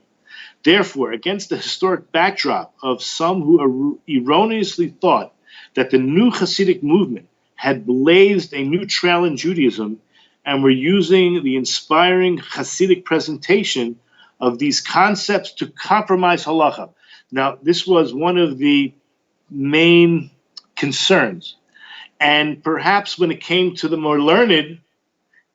Therefore, against the historic backdrop of some who erroneously thought that the new Hasidic movement had blazed a new trail in Judaism and were using the inspiring Hasidic presentation of these concepts to compromise halacha. Now, this was one of the main concerns. And perhaps when it came to the more learned,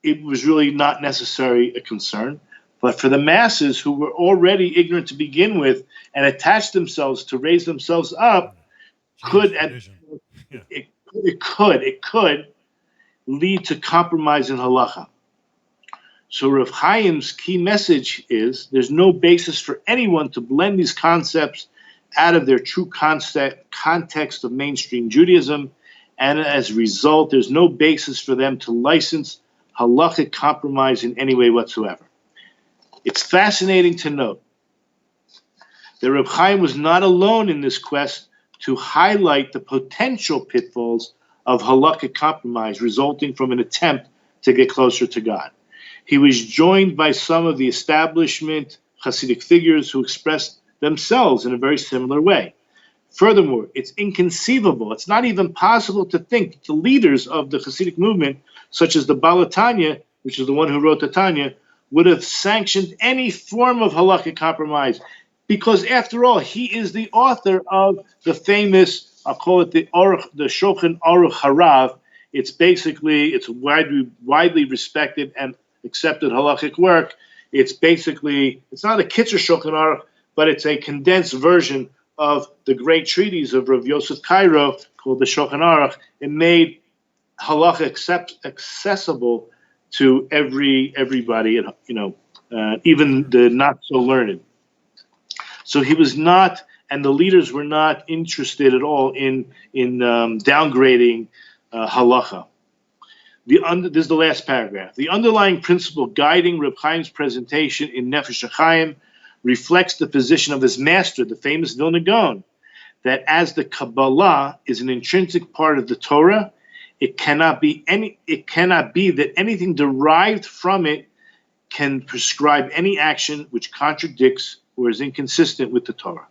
it was really not necessarily a concern. But for the masses who were already ignorant to begin with and attached themselves to raise themselves up, it could lead to compromise in halacha. So Rav Chaim's key message is there's no basis for anyone to blend these concepts out of their true context of mainstream Judaism, and as a result, there's no basis for them to license halachic compromise in any way whatsoever. It's fascinating to note that Rav Chaim was not alone in this quest to highlight the potential pitfalls of halakhic compromise resulting from an attempt to get closer to God. He was joined by some of the establishment Hasidic figures who expressed themselves in a very similar way. Furthermore, it's inconceivable, it's not even possible to think the leaders of the Hasidic movement, such as the Balatanya, which is the one who wrote the Tanya, would have sanctioned any form of halakhic compromise, because after all, he is the author of the famous, I'll call it the Shulchan Aruch Harav. It's widely respected and accepted halakhic work. It's not a Kitzur Shulchan Aruch, but it's a condensed version of the great treatise of Rav Yosef Cairo called the Shulchan Aruch. It made halakha accessible to everybody, even the not so learned. So he was not, and the leaders were not interested at all in downgrading halacha. This is the last paragraph. The underlying principle guiding Reb Chaim's presentation in Nefesh HaChaim reflects the position of his master, the famous Vilna Gaon, that as the Kabbalah is an intrinsic part of the Torah, it cannot be that anything derived from it can prescribe any action which contradicts or is inconsistent with the Torah.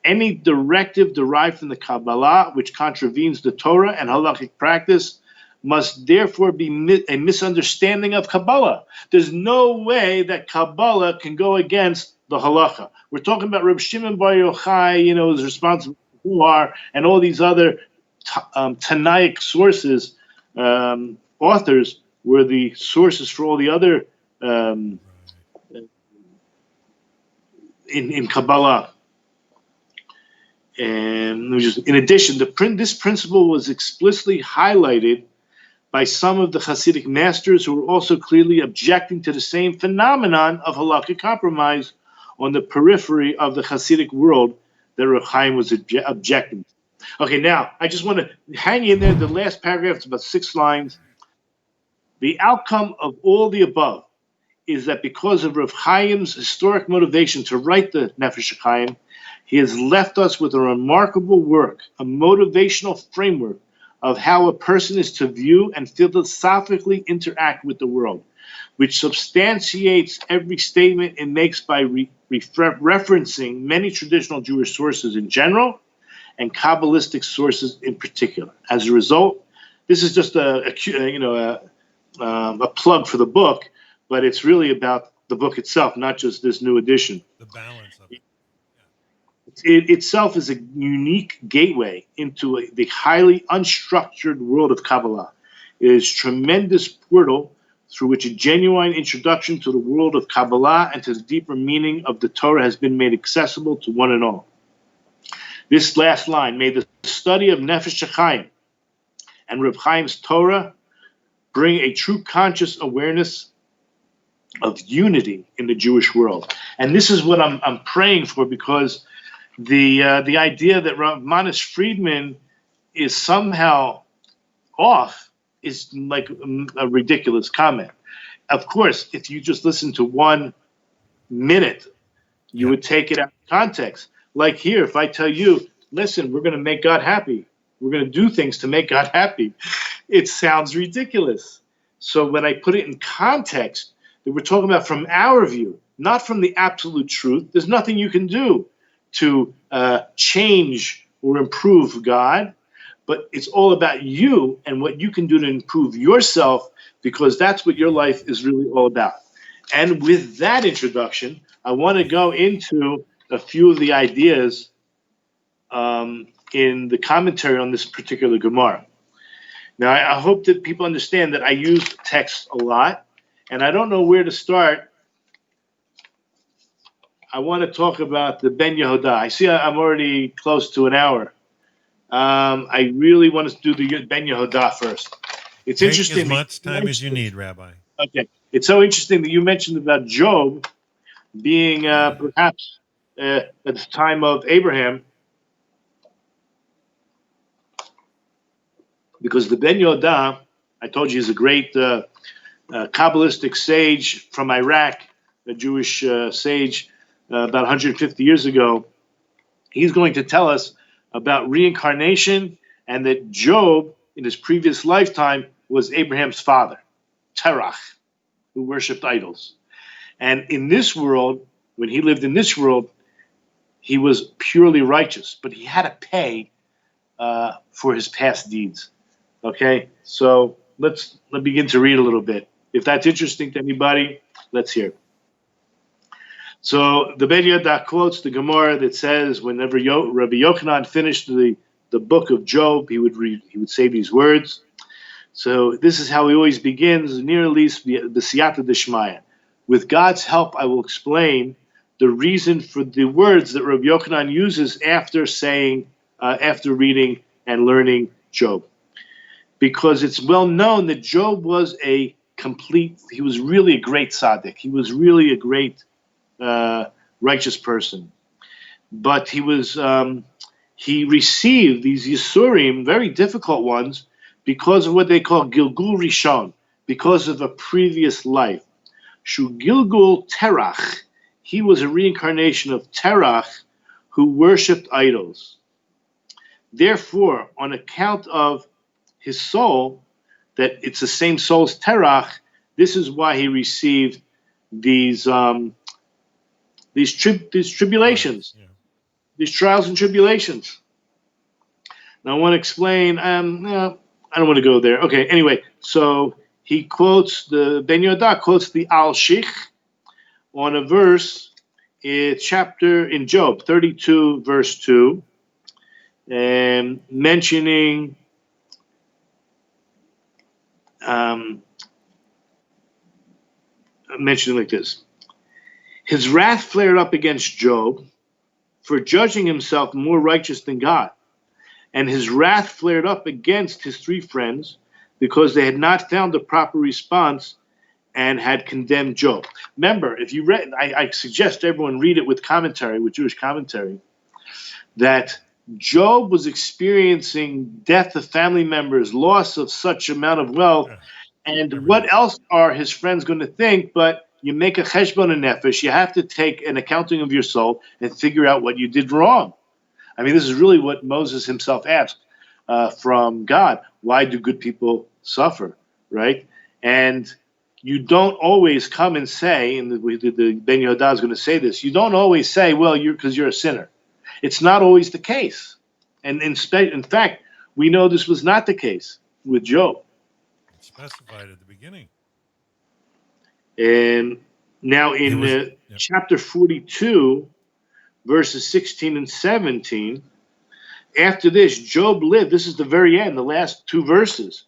Any directive derived from the Kabbalah which contravenes the Torah and halakhic practice must therefore be a misunderstanding of Kabbalah. There's no way that Kabbalah can go against the halacha. We're talking about Reb Shimon Bar Yochai, is responsible for Huar, and all these other Tanaic sources, authors, were the sources for all the other in Kabbalah. And in addition, this principle was explicitly highlighted by some of the Hasidic masters who were also clearly objecting to the same phenomenon of halakhic compromise on the periphery of the Hasidic world that Reb Chaim was objecting to. Okay, now, I just want to hang in there. The last paragraph is about 6 lines. The outcome of all the above is that because of Reb Chaim's historic motivation to write the Nefesh HaChaim, he has left us with a remarkable work, a motivational framework of how a person is to view and philosophically interact with the world, which substantiates every statement it makes by referencing many traditional Jewish sources in general and Kabbalistic sources in particular. As a result, this is just a plug for the book, but it's really about the book itself, not just this new edition. The balance of it. It itself is a unique gateway into the highly unstructured world of Kabbalah. It is a tremendous portal through which a genuine introduction to the world of Kabbalah and to the deeper meaning of the Torah has been made accessible to one and all. This last line, may the study of Nefesh HaChaim and Reb Chaim's Torah bring a true conscious awareness of unity in the Jewish world. And this is what I'm praying for, because the idea that Rav Manis Friedman is somehow off is like a ridiculous comment. Of course, if you just listen to 1 minute, you would take it out of context. Like here, if I tell you, listen, we're going to make God happy, we're going to do things to make God happy, it sounds ridiculous. So when I put it in context, that we're talking about from our view, not from the absolute truth, there's nothing you can do to change or improve God, but it's all about you and what you can do to improve yourself, because that's what your life is really all about. And with that introduction, I want to go into a few of the ideas in the commentary on this particular Gemara. Now, I hope that people understand that I use text a lot, and I don't know where to start. I want to talk about the Ben Yehuda. I see I'm already close to an hour. I really want to do the Ben Yehuda first. It's Take interesting. as much time as you need, Rabbi. Okay. It's so interesting that you mentioned about Job being perhaps at the time of Abraham, because the Ben Yehuda, I told you, is a great Kabbalistic sage from Iraq, a Jewish sage about 150 years ago. He's going to tell us about reincarnation, and that Job, in his previous lifetime, was Abraham's father, Terach, who worshipped idols. And in this world, when he lived in this world, he was purely righteous, but he had to pay for his past deeds. Okay, so let's begin to read a little bit. If that's interesting to anybody, let's hear. So the Ben Yehuda quotes the Gemara that says, whenever Rabbi Yochanan finished the book of Job, he would say these words. So this is how he always begins, near at least the Siyata Deshmaya. With God's help, I will explain the reason for the words that Rabbi Yochanan uses after reading and learning Job. Because it's well known that Job was he was really a great tzaddik. He was really a great righteous person. But he received these Yisurim, very difficult ones, because of what they call Gilgul Rishon, because of a previous life. Shu Gilgul Terach, he was a reincarnation of Terach, who worshipped idols. Therefore, on account of his soul, that it's the same soul as Terach, this is why he received these tribulations, these trials and tribulations. Now I want to explain. I don't want to go there. Okay. Anyway, so he quotes the Ben Yehuda quotes the Al-Shich on a verse, chapter in Job 32, verse 2, and mentioning like this. His wrath flared up against Job for judging himself more righteous than God. And his wrath flared up against his 3 friends because they had not found the proper response and had condemned Job. Remember, if you read, I suggest everyone read it with commentary, with Jewish commentary, that Job was experiencing death of family members, loss of such amount of wealth, and what else are his friends going to think? But you make a cheshbon nefesh, you have to take an accounting of your soul and figure out what you did wrong. I mean, this is really what Moses himself asked from God. why do good people suffer, right? And you don't always come and say, and the Ben Yehuda is going to say this, you don't always say, well, because you're a sinner. It's not always the case. And in fact, we know this was not the case with Job. It's specified at the beginning. And now in chapter 42, verses 16 and 17, after this, Job lived, this is the very end, the last two verses.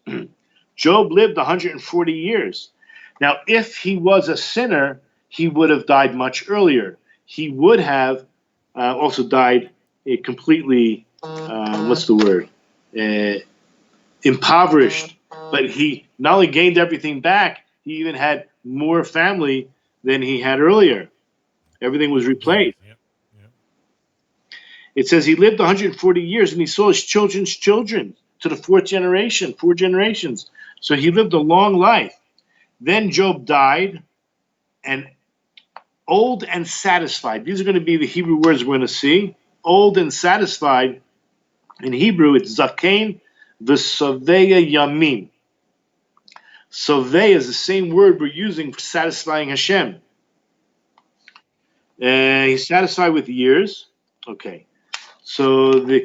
Job lived 140 years. Now, if he was a sinner, he would have died much earlier. He would have also died a completely, impoverished. But he not only gained everything back, he even had more family than he had earlier. Everything was replaced. Yep. It says he lived 140 years and he saw his children's children to the four generations. So he lived a long life. Then Job died, and old and satisfied. These are going to be the Hebrew words we're going to see. Old and satisfied. In Hebrew, it's zakein v'soveya yamin. Soveya is the same word we're using for satisfying Hashem. He's satisfied with years. Okay. So the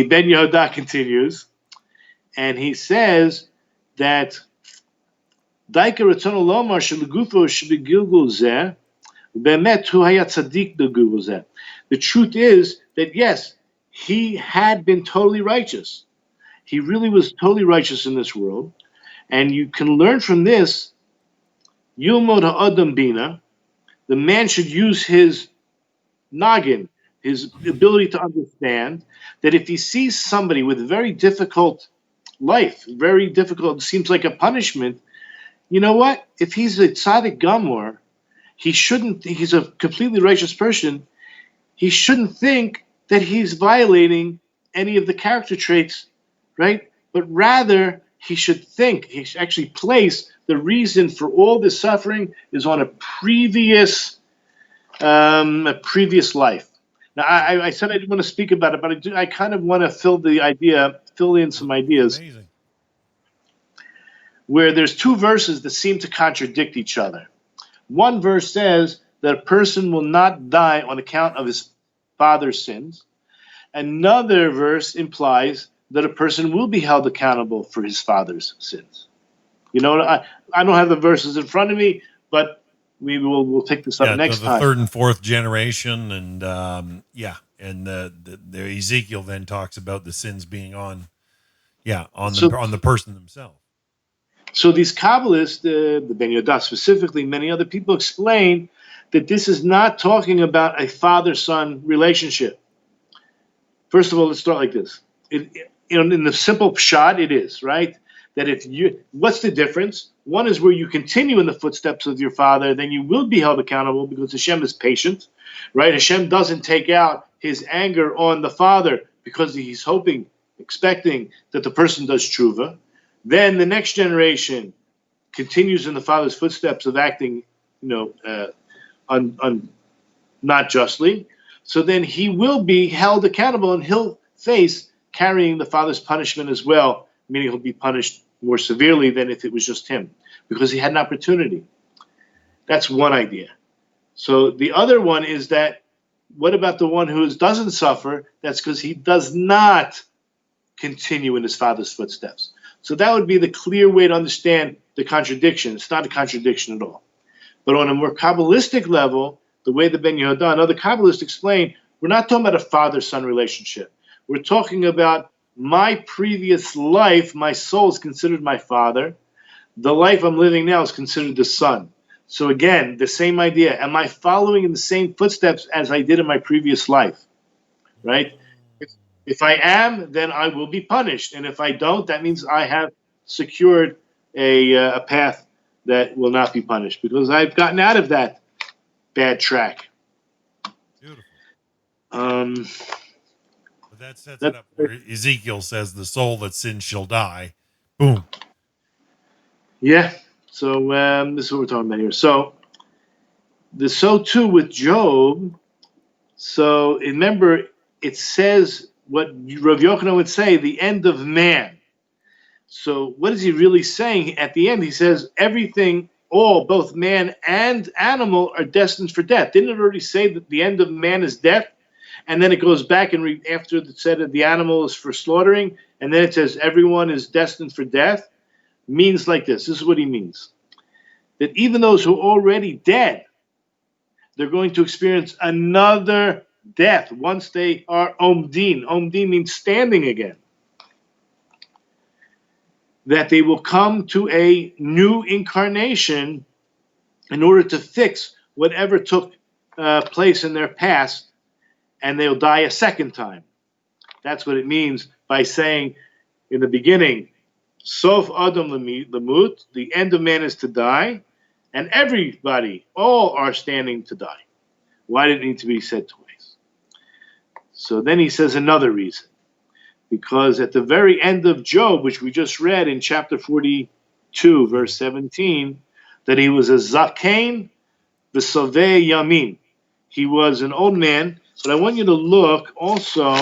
Ben Yehuda continues, and he says that the truth is that yes, he had been totally righteous. He really was totally righteous in this world, and you can learn from this. Yilmod ha'adam bina, the man should use his noggin, his ability to understand that if he sees somebody with a very difficult life, very difficult, seems like a punishment, you know what? If he's a tzaddik gamor, he's a completely righteous person, he shouldn't think that he's violating any of the character traits, right? But rather, he should actually place the reason for all this suffering is on a previous life. Now, I said I didn't want to speak about it, but I kind of want to fill in some ideas. Amazing. Where there's two verses that seem to contradict each other. One verse says that a person will not die on account of his father's sins. Another verse implies that a person will be held accountable for his father's sins. You know, I don't have the verses in front of me, but we'll take this up next time. The third and fourth generation, and the Ezekiel then talks about the sins being on the person themselves. So these Kabbalists, the Ben Yehuda specifically, many other people explain that this is not talking about a father-son relationship. First of all, let's start like this. In the simple pshat, it is, right? That what's the difference? One is where you continue in the footsteps of your father, then you will be held accountable because Hashem is patient, right? Hashem doesn't take out his anger on the father because he's expecting that the person does tshuva. Then the next generation continues in the father's footsteps of acting, not justly. So then he will be held accountable and he'll face carrying the father's punishment as well, meaning he'll be punished more severely than if it was just him, because he had an opportunity. That's one idea. So the other one is that, what about the one who doesn't suffer? That's because he does not continue in his father's footsteps. So that would be the clear way to understand the contradiction. It's not a contradiction at all. But on a more Kabbalistic level, the way the Ben Yehuda and other Kabbalists explain, we're not talking about a father-son relationship. We're talking about my previous life, my soul is considered my father. The life I'm living now is considered the son. So again, the same idea. Am I following in the same footsteps as I did in my previous life? Right? If I am, then I will be punished. And if I don't, that means I have secured a path that will not be punished because I've gotten out of that bad track. Beautiful. But that sets it up where Ezekiel says the soul that sins shall die. Boom. Yeah. So this is what we're talking about here. So too with Job. So remember, it says what Rav Yochanan would say, the end of man. So what is he really saying at the end? He says everything, all, both man and animal, are destined for death. Didn't it already say that the end of man is death? And then it goes back and after it said that the animal is for slaughtering, and then it says everyone is destined for death. Means like this. This is what he means. That even those who are already dead, they're going to experience another death once they are omdin. Omdin means standing again. That they will come to a new incarnation in order to fix whatever took place in their past, and they'll die a second time. That's what it means by saying in the beginning, Sof Adam Lamut, the end of man is to die, and everybody, all are standing to die. Why did it need to be said twice? So then he says another reason. Because at the very end of Job, which we just read in chapter 42, verse 17, that he was a Zakein v'sovei yamin. He was an old man, but I want you to look also,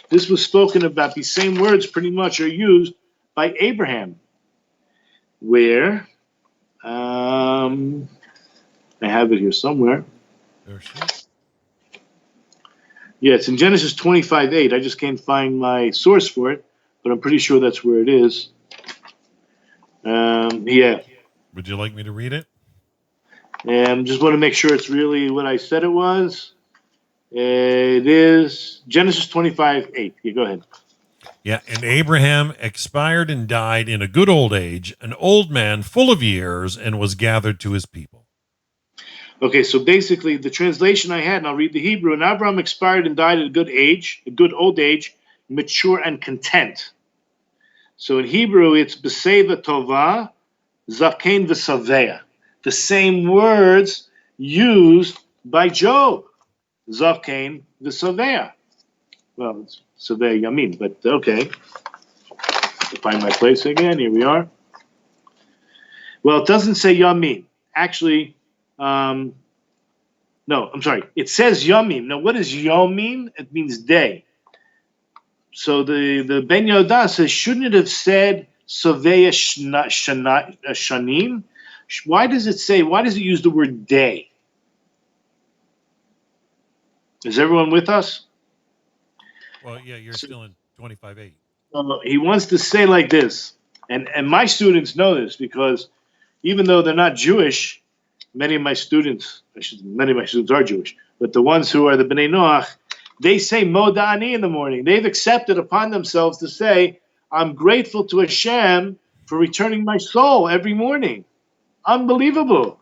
this was spoken about, these same words pretty much are used by Abraham, where, I have it here somewhere. Yeah, it's in Genesis 25:8. I just can't find my source for it, but I'm pretty sure that's where it is. Yeah. Would you like me to read it? And just want to make sure it's really what I said it was. It is Genesis 25:8. Yeah, go ahead. Yeah, and Abraham expired and died in a good old age, an old man full of years, and was gathered to his people. Okay, so basically the translation I had, and I'll read the Hebrew, and Abraham expired and died at a good age, a good old age, mature and content. So in Hebrew, it's B'seva Tova, Zakein V'Saveya. The same words used by Job, Zakein V'Saveya. Well, it's Saveya Yamin, but okay. To find my place again, here we are. Well, it doesn't say Yamin. Actually, no, I'm sorry. It says Yomim. Now, what does Yom mean? It means day. So the Ben Yoda says, shouldn't it have said Soveya Shanim? Why does it use the word day? Is everyone with us? Well, yeah, you're still in 25:8. He wants to say like this, and my students know this because even though they're not Jewish, many of my students are Jewish, but the ones who are the Bnei Noach, they say Modani in the morning. They've accepted upon themselves to say, I'm grateful to Hashem for returning my soul every morning. Unbelievable.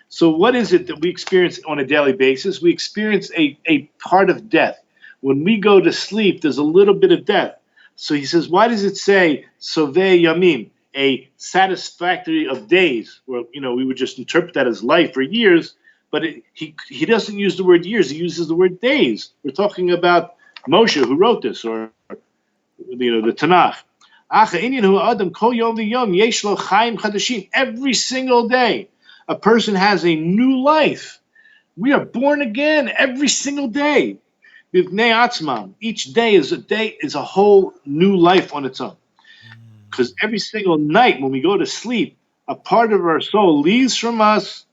So what is it that we experience on a daily basis? We experience a part of death. When we go to sleep, there's a little bit of death. So he says, why does it say Sovei Yamim? A satisfactory of days, or we would just interpret that as life or years, but he doesn't use the word years, he uses the word days. We're talking about Moshe who wrote this, or the Tanakh. Every single day a person has a new life. We are born again every single day. Each day is a whole new life on its own. Because every single night when we go to sleep, a part of our soul leaves from us,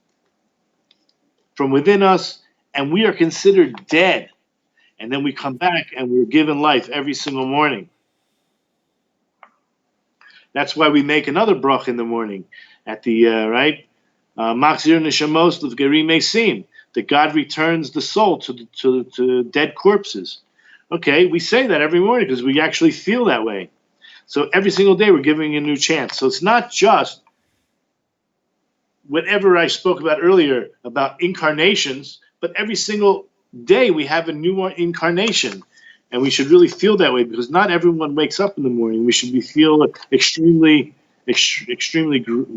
from within us, and we are considered dead. And then we come back and we're given life every single morning. That's why we make another brach in the morning at the, Machzir Neshamos L'Vgerim Mesim, that God returns the soul to dead corpses. Okay, we say that every morning because we actually feel that way. So every single day we're giving a new chance. So it's not just whatever I spoke about earlier about incarnations, but every single day we have a new incarnation. And we should really feel that way because not everyone wakes up in the morning. We should feel extremely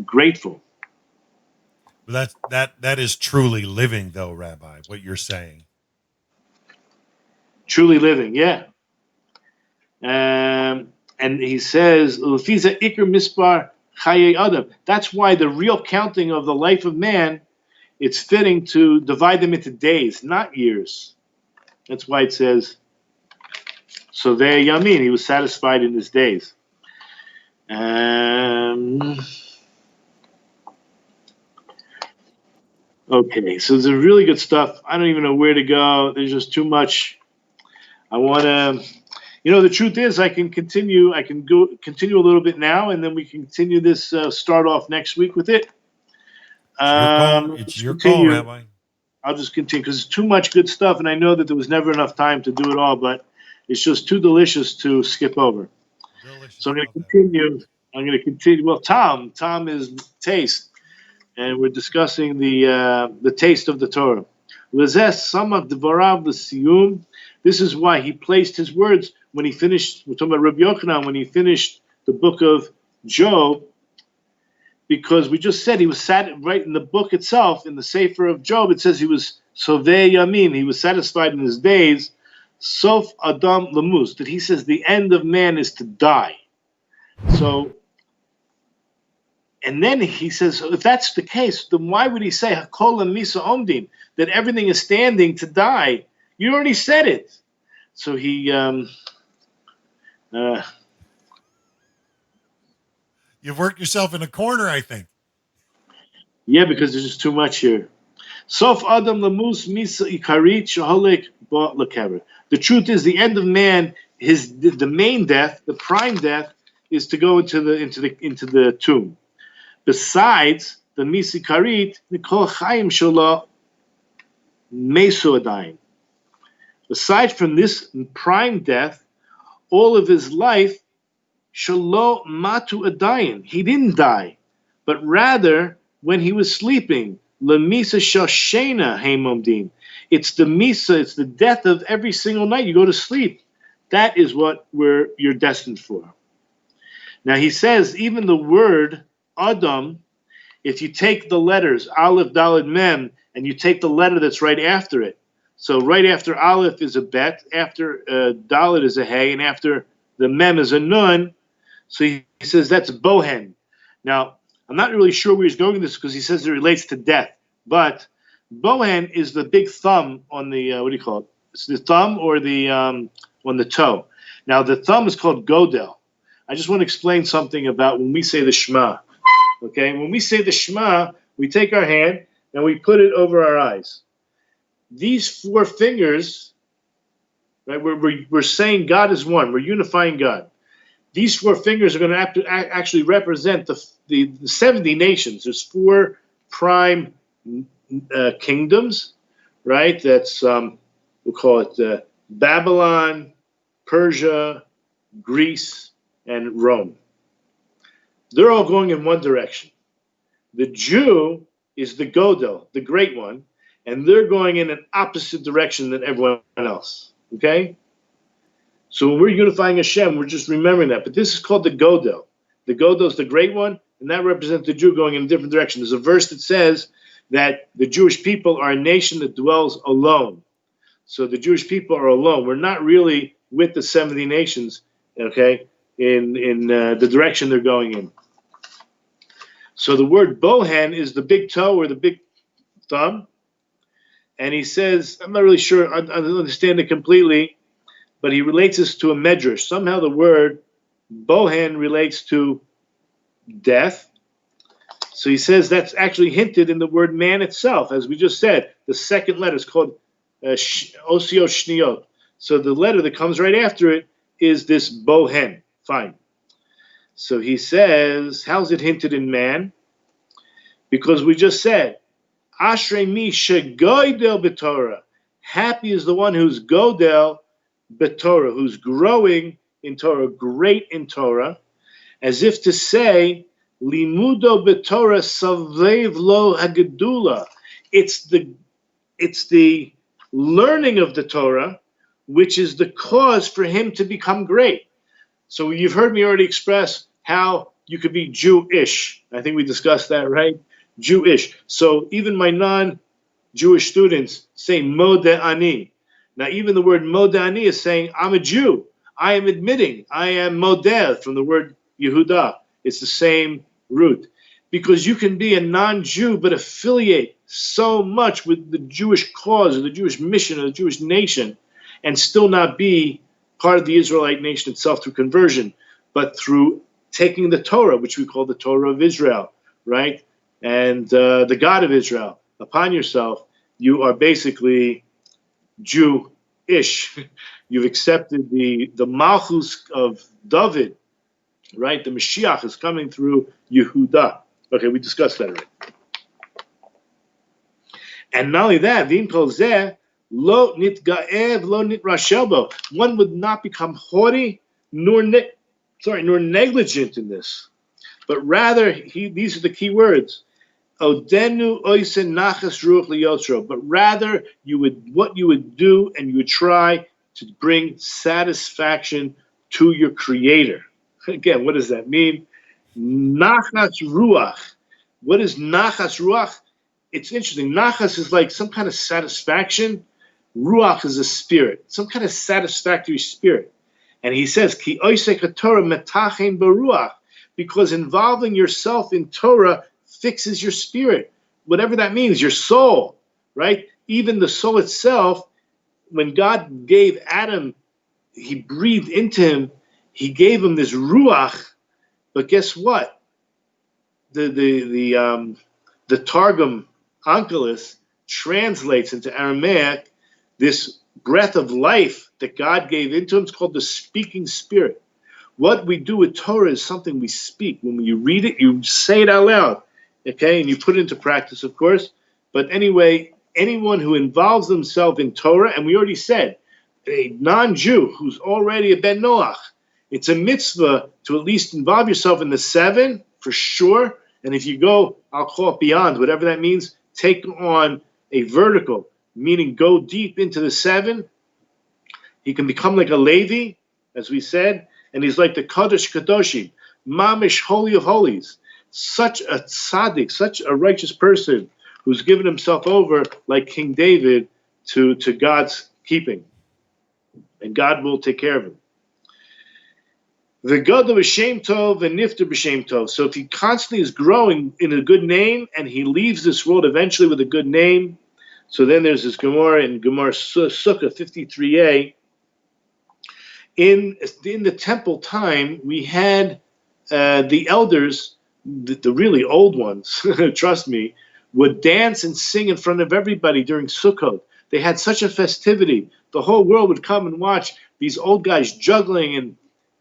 grateful. Well, that is truly living, though, Rabbi, what you're saying. Truly living, yeah. And he says, that's why the real counting of the life of man, it's fitting to divide them into days, not years. That's why it says, so there Yamin, he was satisfied in his days. Okay, so there's really good stuff. I don't even know where to go. There's just too much. I want to, the truth is I can continue. I can continue a little bit now, and then we can continue this, start off next week with it. It's your call, Rabbi. I'll just continue because there's too much good stuff, and I know that there was never enough time to do it all, but it's just too delicious to skip over. So I'm going to continue. Well, Tom is taste, and we're discussing the taste of the Torah. This is why he placed his words when he finished. We're talking about Rabbi Yochanan when he finished the book of Job. Because we just said he was sat right in the book itself, in the Sefer of Job, it says he was Sovei Yamin, he was satisfied in his days, Sof Adam Lamus, that he says the end of man is to die. So, and then he says, if that's the case, then why would he say Hakol Misa Omdin, that everything is standing to die? You already said it. So he, You've worked yourself in a corner, I think. Yeah, because there's just too much here. Sof Adam Lamus Misa Ikarit Shaholek Ba Lekever. The truth is, the end of man, the main death, the prime death, is to go into the tomb. Besides the Misa Ikarit, Nikol Chaim Shola Mesu Adayin. Aside from this prime death, all of his life, Shalo Matu Adayin, he didn't die, but rather when he was sleeping, Lemisa Shoshena Heimomdin. It's the Misa, it's the death of every single night you go to sleep. That is what you're destined for. Now he says, even the word Adam, if you take the letters Aleph, Daled, Mem, and you take the letter that's right after it. So right after Aleph is a bet, after Daled is a Hey, and after the Mem is a Nun. So he says that's Bohen. Now, I'm not really sure where he's going with this because he says it relates to death. But Bohen is the big thumb on the, what do you call it? It's the thumb or the on the toe. Now, the thumb is called Godel. I just want to explain something about when we say the Shema. Okay? When we say the Shema, we take our hand and we put it over our eyes. These four fingers, right, we're saying God is one. We're unifying God. These four fingers are going to actually represent the 70 nations. There's four prime kingdoms, right? That's, we'll call it Babylon, Persia, Greece, and Rome. They're all going in one direction. The Jew is the Godel, the great one, and they're going in an opposite direction than everyone else, okay? So when we're unifying Hashem, we're just remembering that. But this is called the Godel. The Godel is the great one, and that represents the Jew going in a different direction. There's a verse that says that the Jewish people are a nation that dwells alone. So the Jewish people are alone. We're not really with the 70 nations, okay, in the direction they're going in. So the word Bohen is the big toe or the big thumb. And he says, I'm not really sure, I don't understand it completely, but he relates this to a medrash. Somehow the word Bohen relates to death. So he says that's actually hinted in the word man itself. As we just said, the second letter is called Osio Shniot. So the letter that comes right after it is this Bohen. Fine. So he says, how's it hinted in man? Because we just said, Ashrei mi shegoidel b'Torah. Happy is the one who's godel b'Torah, who's growing in Torah, great in Torah, as if to say, limudo b'Torah savev lo hagedula. It's the learning of the Torah, which is the cause for him to become great. So you've heard me already express how you could be Jewish. I think we discussed that, right? Jewish. So even my non-Jewish students say Modeh Ani. Now even the word Modeh Ani is saying I'm a Jew. I am admitting I am Modeh from the word Yehudah. It's the same root. Because you can be a non-Jew but affiliate so much with the Jewish cause or the Jewish mission or the Jewish nation and still not be part of the Israelite nation itself through conversion, but through taking the Torah, which we call the Torah of Israel, right? And the God of Israel upon yourself, you are basically Jew-ish. You've accepted the Malchus of David, right? The Mashiach is coming through Yehuda. Okay, we discussed that already. And not only that, V'im kol zeh lo nitga'ev lo nitrashelbo. One would not become haughty nor negligent in this, but rather these are the key words. Odenu oisen nachas ruach liyotro. But rather what you would do, and you would try to bring satisfaction to your Creator. Again, what does that mean? Nachas ruach. What is nachas ruach? It's interesting. Nachas is like some kind of satisfaction. Ruach is a spirit, some kind of satisfactory spirit. And he says, Ki oisek Torah metachem baruach, because involving yourself in Torah fixes your spirit, whatever that means, your soul, right? Even the soul itself, when God gave Adam, he breathed into him, he gave him this ruach. But guess what? The Targum Onkelos translates into Aramaic this breath of life that God gave into him. It's called the speaking spirit. What we do with Torah is something we speak. When you read it, you say it out loud, okay? And you put it into practice, of course. But anyway, anyone who involves themselves in Torah, and we already said, a non-Jew who's already a Ben Noach, it's a mitzvah to at least involve yourself in the 7, for sure. And if you go, I'll call it beyond, whatever that means, take on a vertical, meaning go deep into the 7. He can become like a Levi, as we said, and he's like the Kadosh Kadoshim, Mamish, Holy of Holies. Such a tzaddik, such a righteous person who's given himself over, like King David, to God's keeping. And God will take care of him. The God of B'Shem Tov and Nifter B'Shem Tov. So if he constantly is growing in a good name, and he leaves this world eventually with a good name, so then there's this Gemara in Gemara Sukkah 53a. In the temple time, we had the elders, the really old ones, trust me, would dance and sing in front of everybody during Sukkot. They had such a festivity. The whole world would come and watch these old guys juggling and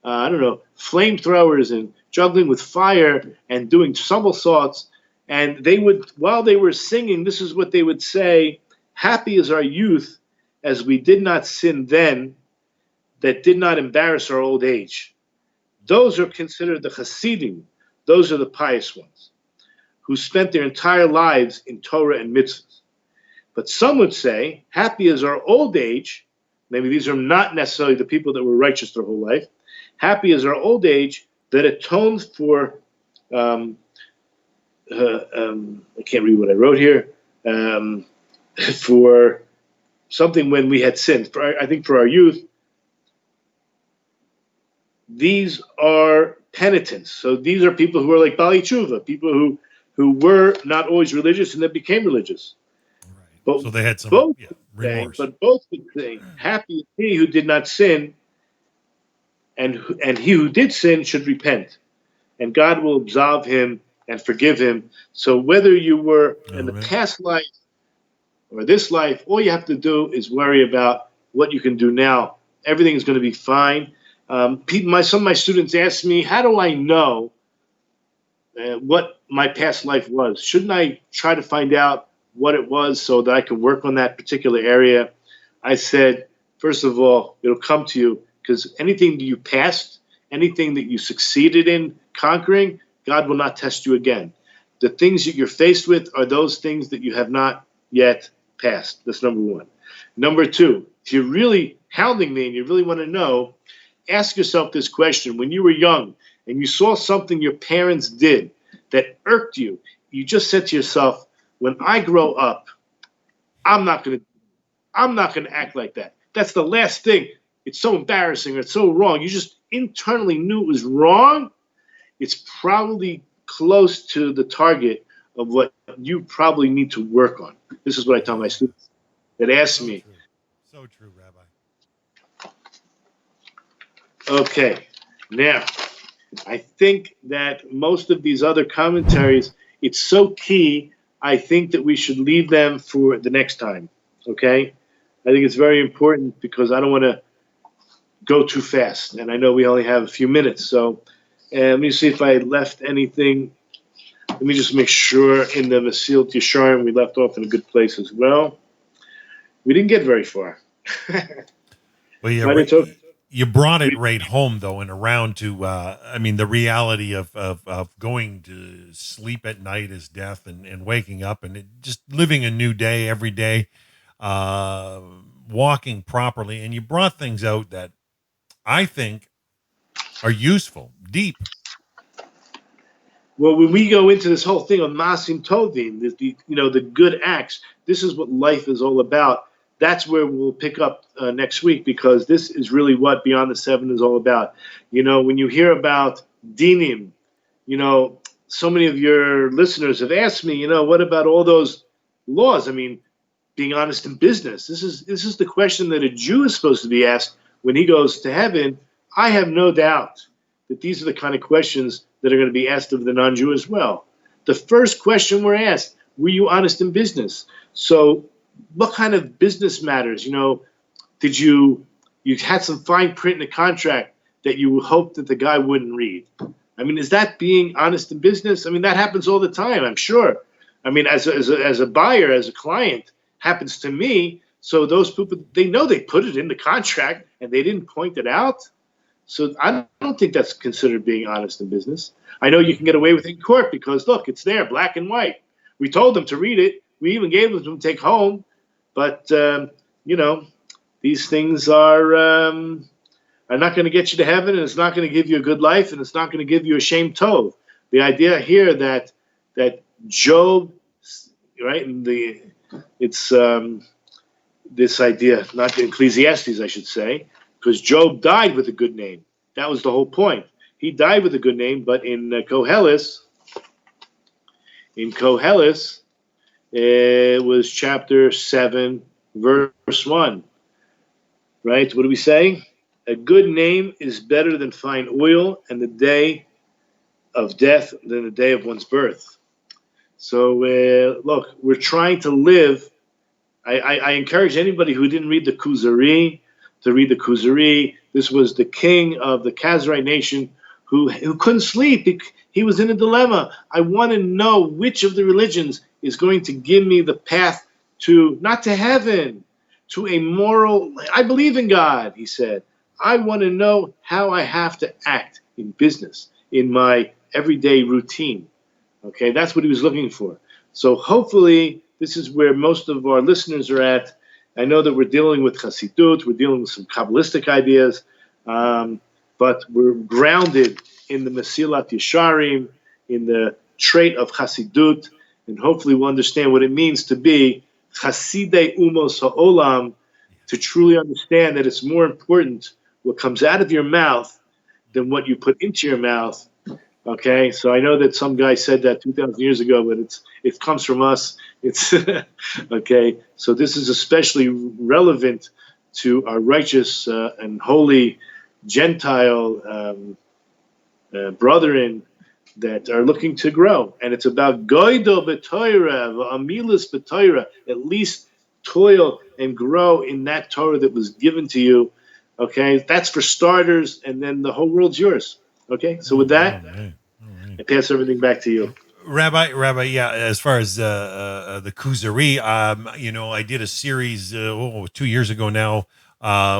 flamethrowers and juggling with fire and doing somersaults. And they would, while they were singing, this is what they would say: "Happy is our youth, as we did not sin then, that did not embarrass our old age." Those are considered the Hasidim. Those are the pious ones who spent their entire lives in Torah and mitzvahs. But some would say, happy is our old age. Maybe these are not necessarily the people that were righteous their whole life. Happy is our old age that atones for, I can't read what I wrote here, for something when we had sinned. I think for our youth, these are penitents. So these are people who are like Bali Tshuva, people who were not always religious and then became religious. Right. But so they had some both remorse. would say, happy is he who did not sin, and he who did sin should repent, and God will absolve him and forgive him. So whether you were in the past life or this life, all you have to do is worry about what you can do now. Everything is going to be fine. Some of my students ask me, how do I know what my past life was? Shouldn't I try to find out what it was so that I can work on that particular area? I said, first of all, it'll come to you, because anything that you passed, anything that you succeeded in conquering, God will not test you again. The things that you're faced with are those things that you have not yet passed. That's number one. Number two, if you're really hounding me and you really want to know, ask yourself this question. When you were young and you saw something your parents did that irked you, you just said to yourself, when I grow up, I'm not going to act like that. That's the last thing. It's so embarrassing or it's so wrong. You just internally knew it was wrong. It's probably close to the target of what you probably need to work on. This is what I tell my students that ask me. So true, Rabbi. Okay, now, I think that most of these other commentaries, it's so key. I think that we should leave them for the next time. Okay, I think it's very important because I don't want to go too fast, and I know we only have a few minutes. So, let me see if I left anything. Let me just make sure in the Mesilat Yesharim we left off in a good place as well. We didn't get very far. Well, you brought it right home, though, and around to, the reality of going to sleep at night is death, and waking up and just living a new day every day, walking properly. And you brought things out that I think are useful, deep. Well, when we go into this whole thing of Masim Tovim, the good acts, this is what life is all about. That's where we'll pick up next week, because this is really what Beyond the Seven is all about. When you hear about dinim, so many of your listeners have asked me, what about all those laws? I mean, being honest in business. This is the question that a Jew is supposed to be asked when he goes to heaven. I have no doubt that these are the kind of questions that are going to be asked of the non-Jew as well. The first question we're asked, were you honest in business? So what kind of business matters? Did you had some fine print in the contract that you hoped that the guy wouldn't read? I mean, is that being honest in business? I mean, that happens all the time, I'm sure. I mean, as a buyer, as a client, happens to me. So those people, they know they put it in the contract and they didn't point it out. So I don't think that's considered being honest in business. I know you can get away with it in court because, look, it's there, black and white. We told them to read it. We even gave them to take home. But, these things are not going to get you to heaven, and it's not going to give you a good life, and it's not going to give you a shem tov. The idea here that Job, right, and it's this idea, not the Ecclesiastes, I should say, because Job died with a good name. That was the whole point. He died with a good name, but in Koheles, it was chapter 7, verse 1. Right? What do we say? A good name is better than fine oil, and the day of death than the day of one's birth. So, look, we're trying to live. I encourage anybody who didn't read the Kuzari to read the Kuzari. This was the king of the Khazarite nation who couldn't sleep. He was in a dilemma. I want to know which of the religions is going to give me the path to, not to heaven, to a moral, I believe in God, he said. I want to know how I have to act in business, in my everyday routine. Okay, that's what he was looking for. So hopefully this is where most of our listeners are at. I know that we're dealing with Chassidut, we're dealing with some Kabbalistic ideas, but we're grounded in the Mesilat Yesharim, in the trait of Chassidut, and hopefully we'll understand what it means to be Chasidei Umos Ha'olam, to truly understand that it's more important what comes out of your mouth than what you put into your mouth. Okay, so I know that some guy said that 2,000 years ago, but it comes from us. It's okay. So this is especially relevant to our righteous and holy Gentile brethren that are looking to grow, and it's about goido b'toira, amilas b'toira. At least toil and grow in that Torah that was given to you. Okay, that's for starters, and then the whole world's yours. Okay, so with that, I pass everything back to you. Rabbi, yeah, as far as the Kuzari, I did a series 2 years ago now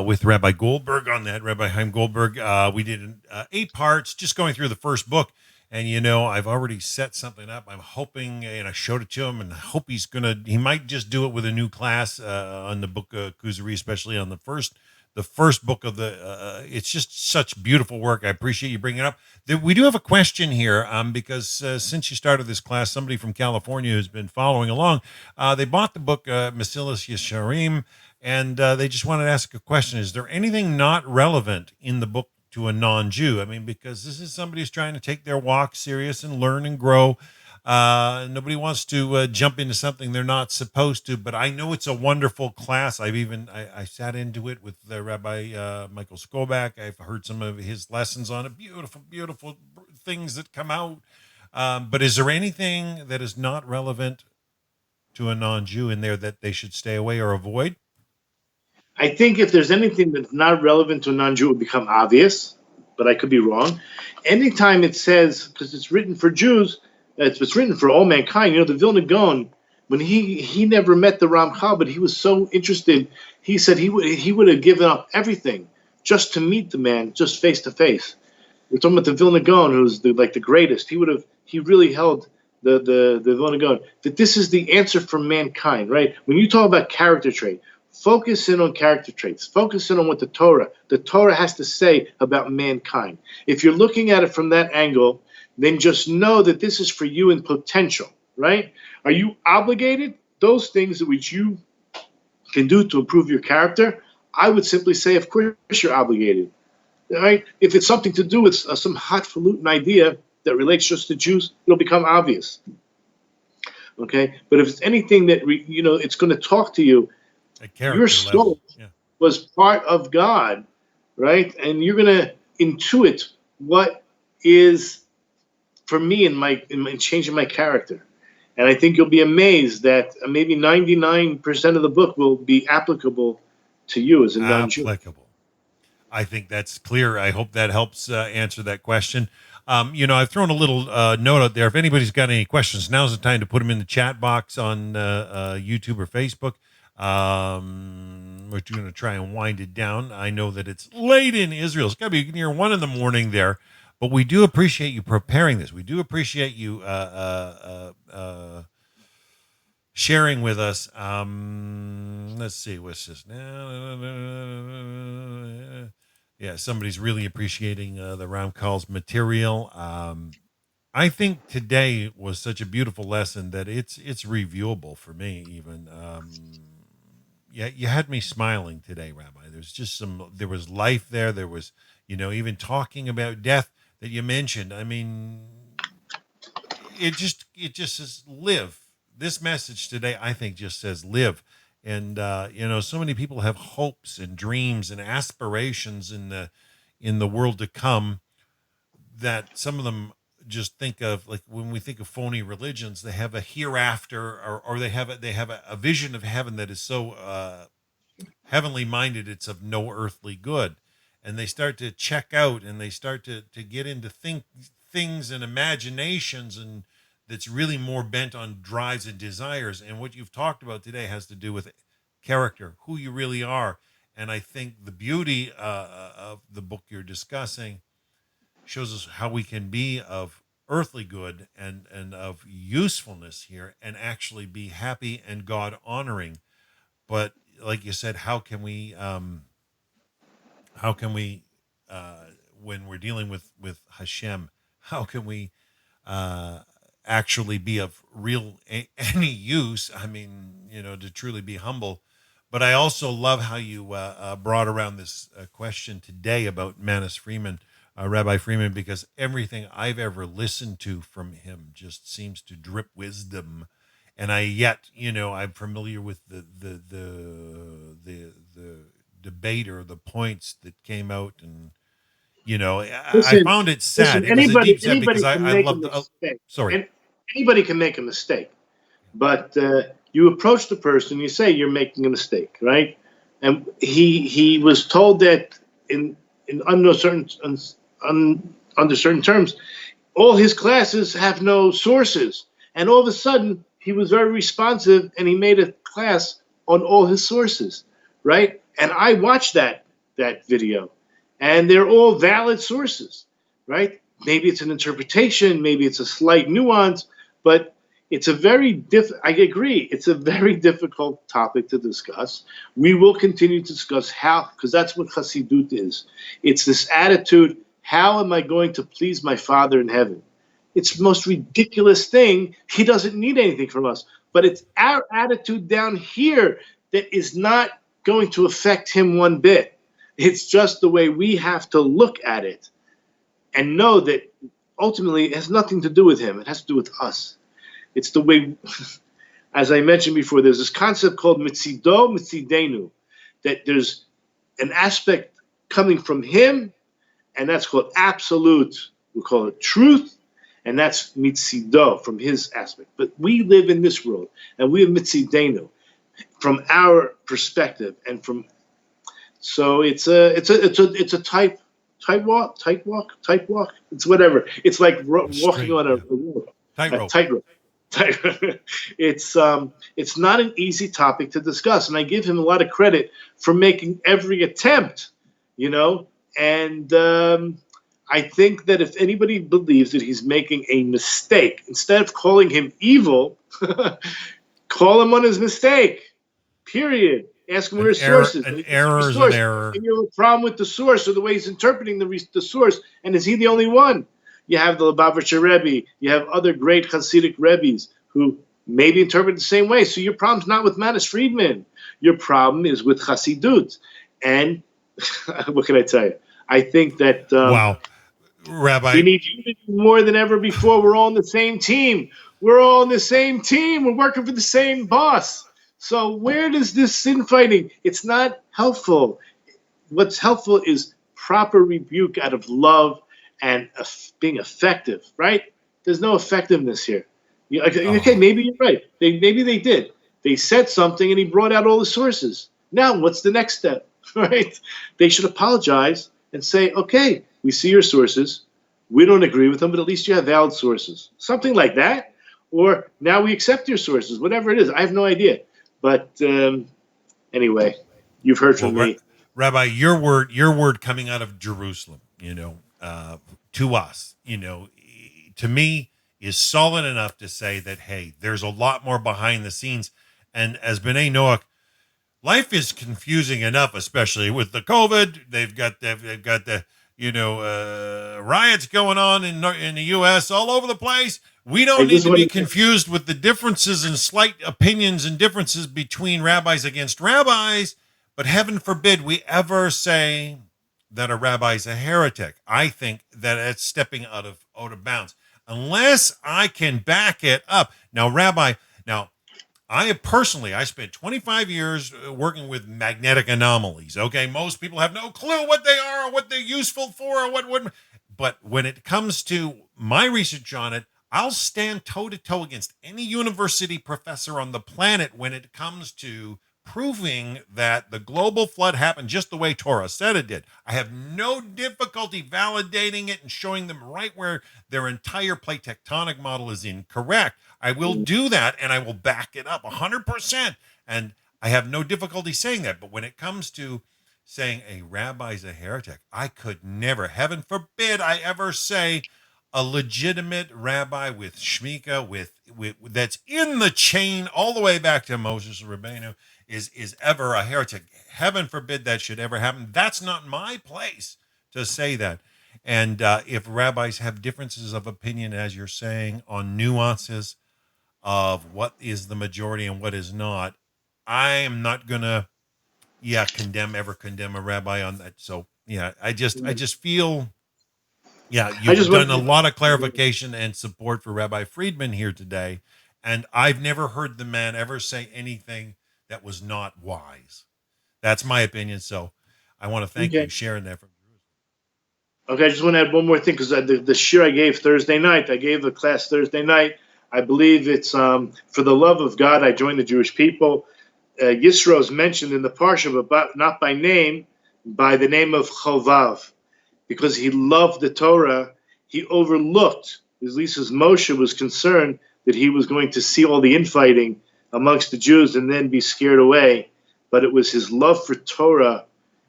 with Rabbi Goldberg on that, Rabbi Chaim Goldberg. We did 8 parts, just going through the first book. And, I've already set something up. I'm hoping, and I showed it to him, and I hope he might just do it with a new class on the book Kuzari, especially on the first book of it's just such beautiful work. I appreciate you bringing it up. We do have a question here because since you started this class, somebody from California who's been following along, they bought the book Mesilas Yesharim, and they just wanted to ask a question. Is there anything not relevant in the book to a non-Jew? I mean, because this is somebody who's trying to take their walk serious and learn and grow. Nobody wants to jump into something they're not supposed to, but I know it's a wonderful class. I sat into it with Rabbi Michael Skobach. I've heard some of his lessons on it. Beautiful, beautiful things that come out. But is there anything that is not relevant to a non-Jew in there that they should stay away or avoid? I think if there's anything that's not relevant to a non-Jew, it would become obvious, but I could be wrong. Anytime it says, because it's written for Jews, it's written for all mankind. You know, the Vilna Gaon, when he never met the Ramchal, but he was so interested, he said he would have given up everything just to meet the man, just face to face. We're talking about the Vilna Gaon, who's the greatest. He really held the Vilna Gaon that this is the answer for mankind, right? When you talk about character trait, focus in on character traits. Focus in on what the Torah has to say about mankind. If you're looking at it from that angle, then just know that this is for you in potential, right? Are you obligated? Those things which you can do to improve your character, I would simply say, of course, you're obligated, right? If it's something to do with some highfalutin idea that relates just to Jews, it'll become obvious, okay? But if it's anything that, it's going to talk to you, your soul was part of God, right? And you're going to intuit what is for me in changing my character. And I think you'll be amazed that maybe 99% of the book will be applicable to you as a non-Jew. Applicable. I think that's clear. I hope that helps answer that question. I've thrown a little note out there. If anybody's got any questions, now's the time to put them in the chat box on YouTube or Facebook. We're going to try and wind it down. I know that it's late in Israel. It's got to be near 1 a.m. there. But we do appreciate you preparing this. We do appreciate you sharing with us. Let's see, what's this now? Yeah, somebody's really appreciating the Ramchal's material. I think today was such a beautiful lesson that it's reviewable for me. Even you had me smiling today, Rabbi. There was life there. There was even talking about death that you mentioned. I mean, it just says live. This message today, I think, just says live. And so many people have hopes and dreams and aspirations in the world to come that some of them just think of, like when we think of phony religions, they have a hereafter, or they have a vision of heaven that is so heavenly minded it's of no earthly good. And they start to check out, and they start to get into things and imaginations, and that's really more bent on drives and desires. And what you've talked about today has to do with character, who you really are. And I think the beauty of the book you're discussing shows us how we can be of earthly good and of usefulness here, and actually be happy and God honoring. But like you said, how can we when we're dealing with Hashem, how can we actually be of any use? I mean, to truly be humble. But I also love how you brought around this question today about Manis Freeman, Rabbi Freeman, because everything I've ever listened to from him just seems to drip wisdom. And I'm familiar with the debate or the points that came out, and I found it sad. It was a deep sad because I love the. Sorry. Anybody can make a mistake, but you approach the person, you say you're making a mistake, right? And he was told that under certain terms, all his classes have no sources, and all of a sudden he was very responsive, and he made a class on all his sources, right? And I watched that video, and they're all valid sources, right? Maybe it's an interpretation, maybe it's a slight nuance, but it's I agree, it's a very difficult topic to discuss. We will continue to discuss how, because that's what Chassidut is. It's this attitude, how am I going to please my Father in heaven? It's the most ridiculous thing. He doesn't need anything from us. But it's our attitude down here that is not going to affect him one bit. It's just the way we have to look at it and know that ultimately it has nothing to do with him. It has to do with us. It's the way, as I mentioned before, there's this concept called mitzido, mitzidenu, that there's an aspect coming from him, and that's called absolute, we call it truth, and that's mitzido, from his aspect. But we live in this world, and we have mitzidenu, from our perspective, and from, so it's a type walk. It's whatever. It's like walking on a tightrope. It's not an easy topic to discuss, and I give him a lot of credit for making every attempt, and I think that if anybody believes that he's making a mistake, instead of calling him evil, call him on his mistake, period. Ask him where his source is. An error is an error. And you have a problem with the source or the way he's interpreting the source, and is he the only one? You have the Lubavitcher Rebbe. You have other great Hasidic Rebbes who maybe interpret the same way. So your problem's not with Manis Friedman. Your problem is with Hasidut. And what can I tell you? I think that wow, Rabbi, we need unity more than ever before. We're all on the same team. We're working for the same boss. So where does this infighting? It's not helpful. What's helpful is proper rebuke out of love and being effective, right? There's no effectiveness here. Okay, maybe you're right. Maybe they did. They said something and he brought out all the sources. Now, what's the next step, right? They should apologize and say, okay, we see your sources. We don't agree with them, but at least you have valid sources. Something like that. Or now we accept your sources, whatever it is. I have no idea. But anyway, you've heard from me. Rabbi, your word coming out of Jerusalem, to us, to me is solid enough to say that, hey, there's a lot more behind the scenes. And as B'nai Noach, life is confusing enough, especially with the COVID. They've got the riots going on in the U.S. all over the place. We don't need to be confused with the differences and slight opinions and differences between rabbis against rabbis. But heaven forbid we ever say that a rabbi is a heretic. I think that it's stepping out of bounds. Unless I can back it up. Now, Rabbi, I spent 25 years working with magnetic anomalies. Okay, most people have no clue what they are or what they're useful for or what wouldn't. But when it comes to my research on it, I'll stand toe-to-toe against any university professor on the planet when it comes to proving that the global flood happened just the way Torah said it did. I have no difficulty validating it and showing them right where their entire plate tectonic model is incorrect. I will do that, and I will back it up 100%. And I have no difficulty saying that. But when it comes to saying a rabbi's a heretic, I could never, heaven forbid, I ever say a legitimate rabbi with shmika, with that's in the chain all the way back to Moses Rabbeinu, is ever a heretic. Heaven forbid that should ever happen. That's not my place to say that. And if rabbis have differences of opinion, as you're saying, on nuances of what is the majority and what is not, I am not gonna condemn a rabbi on that. So I just feel you've done a lot of clarification and support for Rabbi Friedman here today, and I've never heard the man ever say anything that was not wise. That's my opinion. So I want to thank you for sharing that from Jerusalem. Okay, I just want to add one more thing, because the shir I gave Thursday night, I gave the class Thursday night. I believe it's for the love of God, I joined the Jewish people. Yisro is mentioned in the Parsha, but not by name, by the name of Chovav. Because he loved the Torah, he overlooked, at least as Moshe was concerned, that he was going to see all the infighting amongst the Jews and then be scared away. But it was his love for Torah,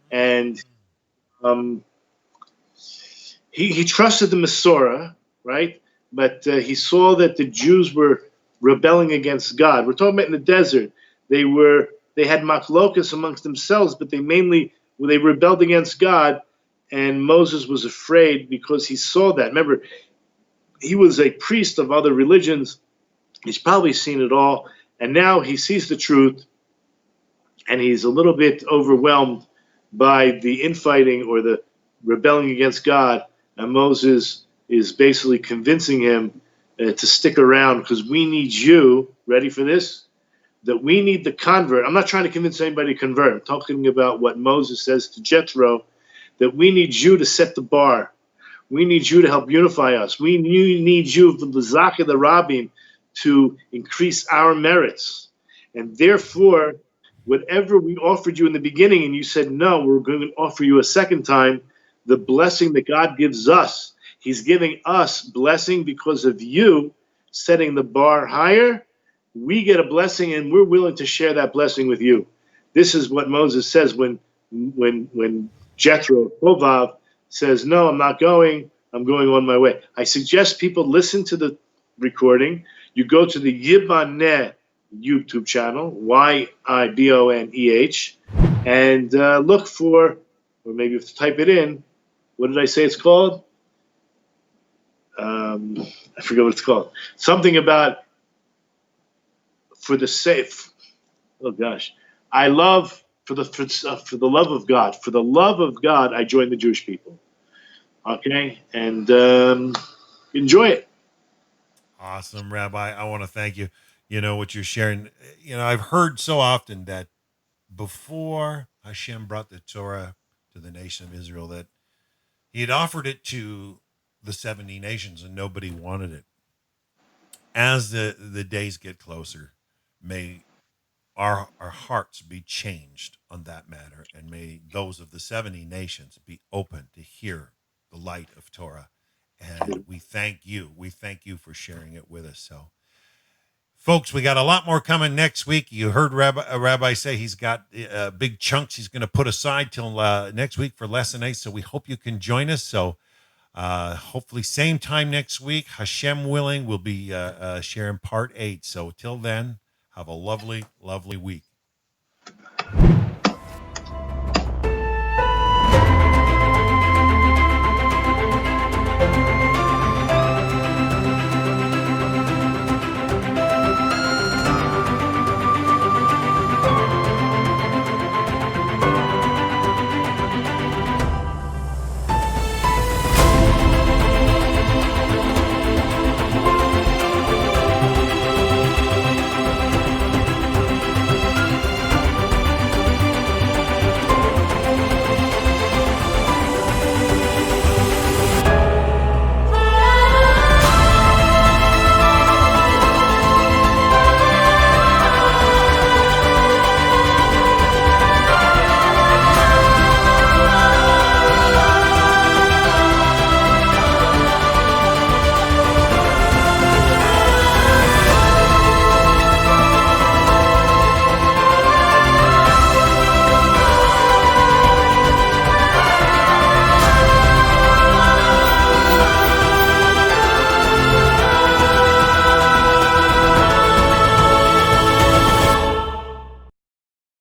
and he trusted the Masorah, right? But he saw that the Jews were rebelling against God. We're talking about in the desert. They had machlokas amongst themselves, but they rebelled against God. And Moses was afraid because he saw that. Remember, he was a priest of other religions. He's probably seen it all. And now he sees the truth, and he's a little bit overwhelmed by the infighting or the rebelling against God. And Moses is basically convincing him to stick around because we need you. Ready for this? That we need the convert. I'm not trying to convince anybody to convert. I'm talking about what Moses says to Jethro, that we need you to set the bar. We need you to help unify us. We need you, the Bazaka, the Rabbim, to increase our merits. And therefore, whatever we offered you in the beginning and you said no, we're going to offer you a second time, the blessing that God gives us. He's giving us blessing because of you setting the bar higher. We get a blessing and we're willing to share that blessing with you. This is what Moses says when Jethro, Hovav, says, no, I'm not going. I'm going on my way. I suggest people listen to the recording. You go to the Yibaneh YouTube channel, Yiboneh, and look for, or maybe you have to type it in. What did I say it's called? I forget what it's called. Something about for the safe. Oh gosh, I love for the love of God. For the love of God, I joined the Jewish people. Okay, and enjoy it. Awesome, Rabbi. I want to thank you. You know what you're sharing. You know, I've heard so often that before Hashem brought the Torah to the nation of Israel, that he had offered it to the 70 nations and nobody wanted it. As the days get closer, may our hearts be changed on that matter, and may those of the 70 nations be open to hear the light of Torah. And we thank you. We thank you for sharing it with us. So, folks, we got a lot more coming next week. You heard Rabbi say he's got big chunks he's going to put aside till next week for Lesson 8. So we hope you can join us. So hopefully same time next week, Hashem willing, we'll be sharing part 8. So till then, have a lovely, lovely week.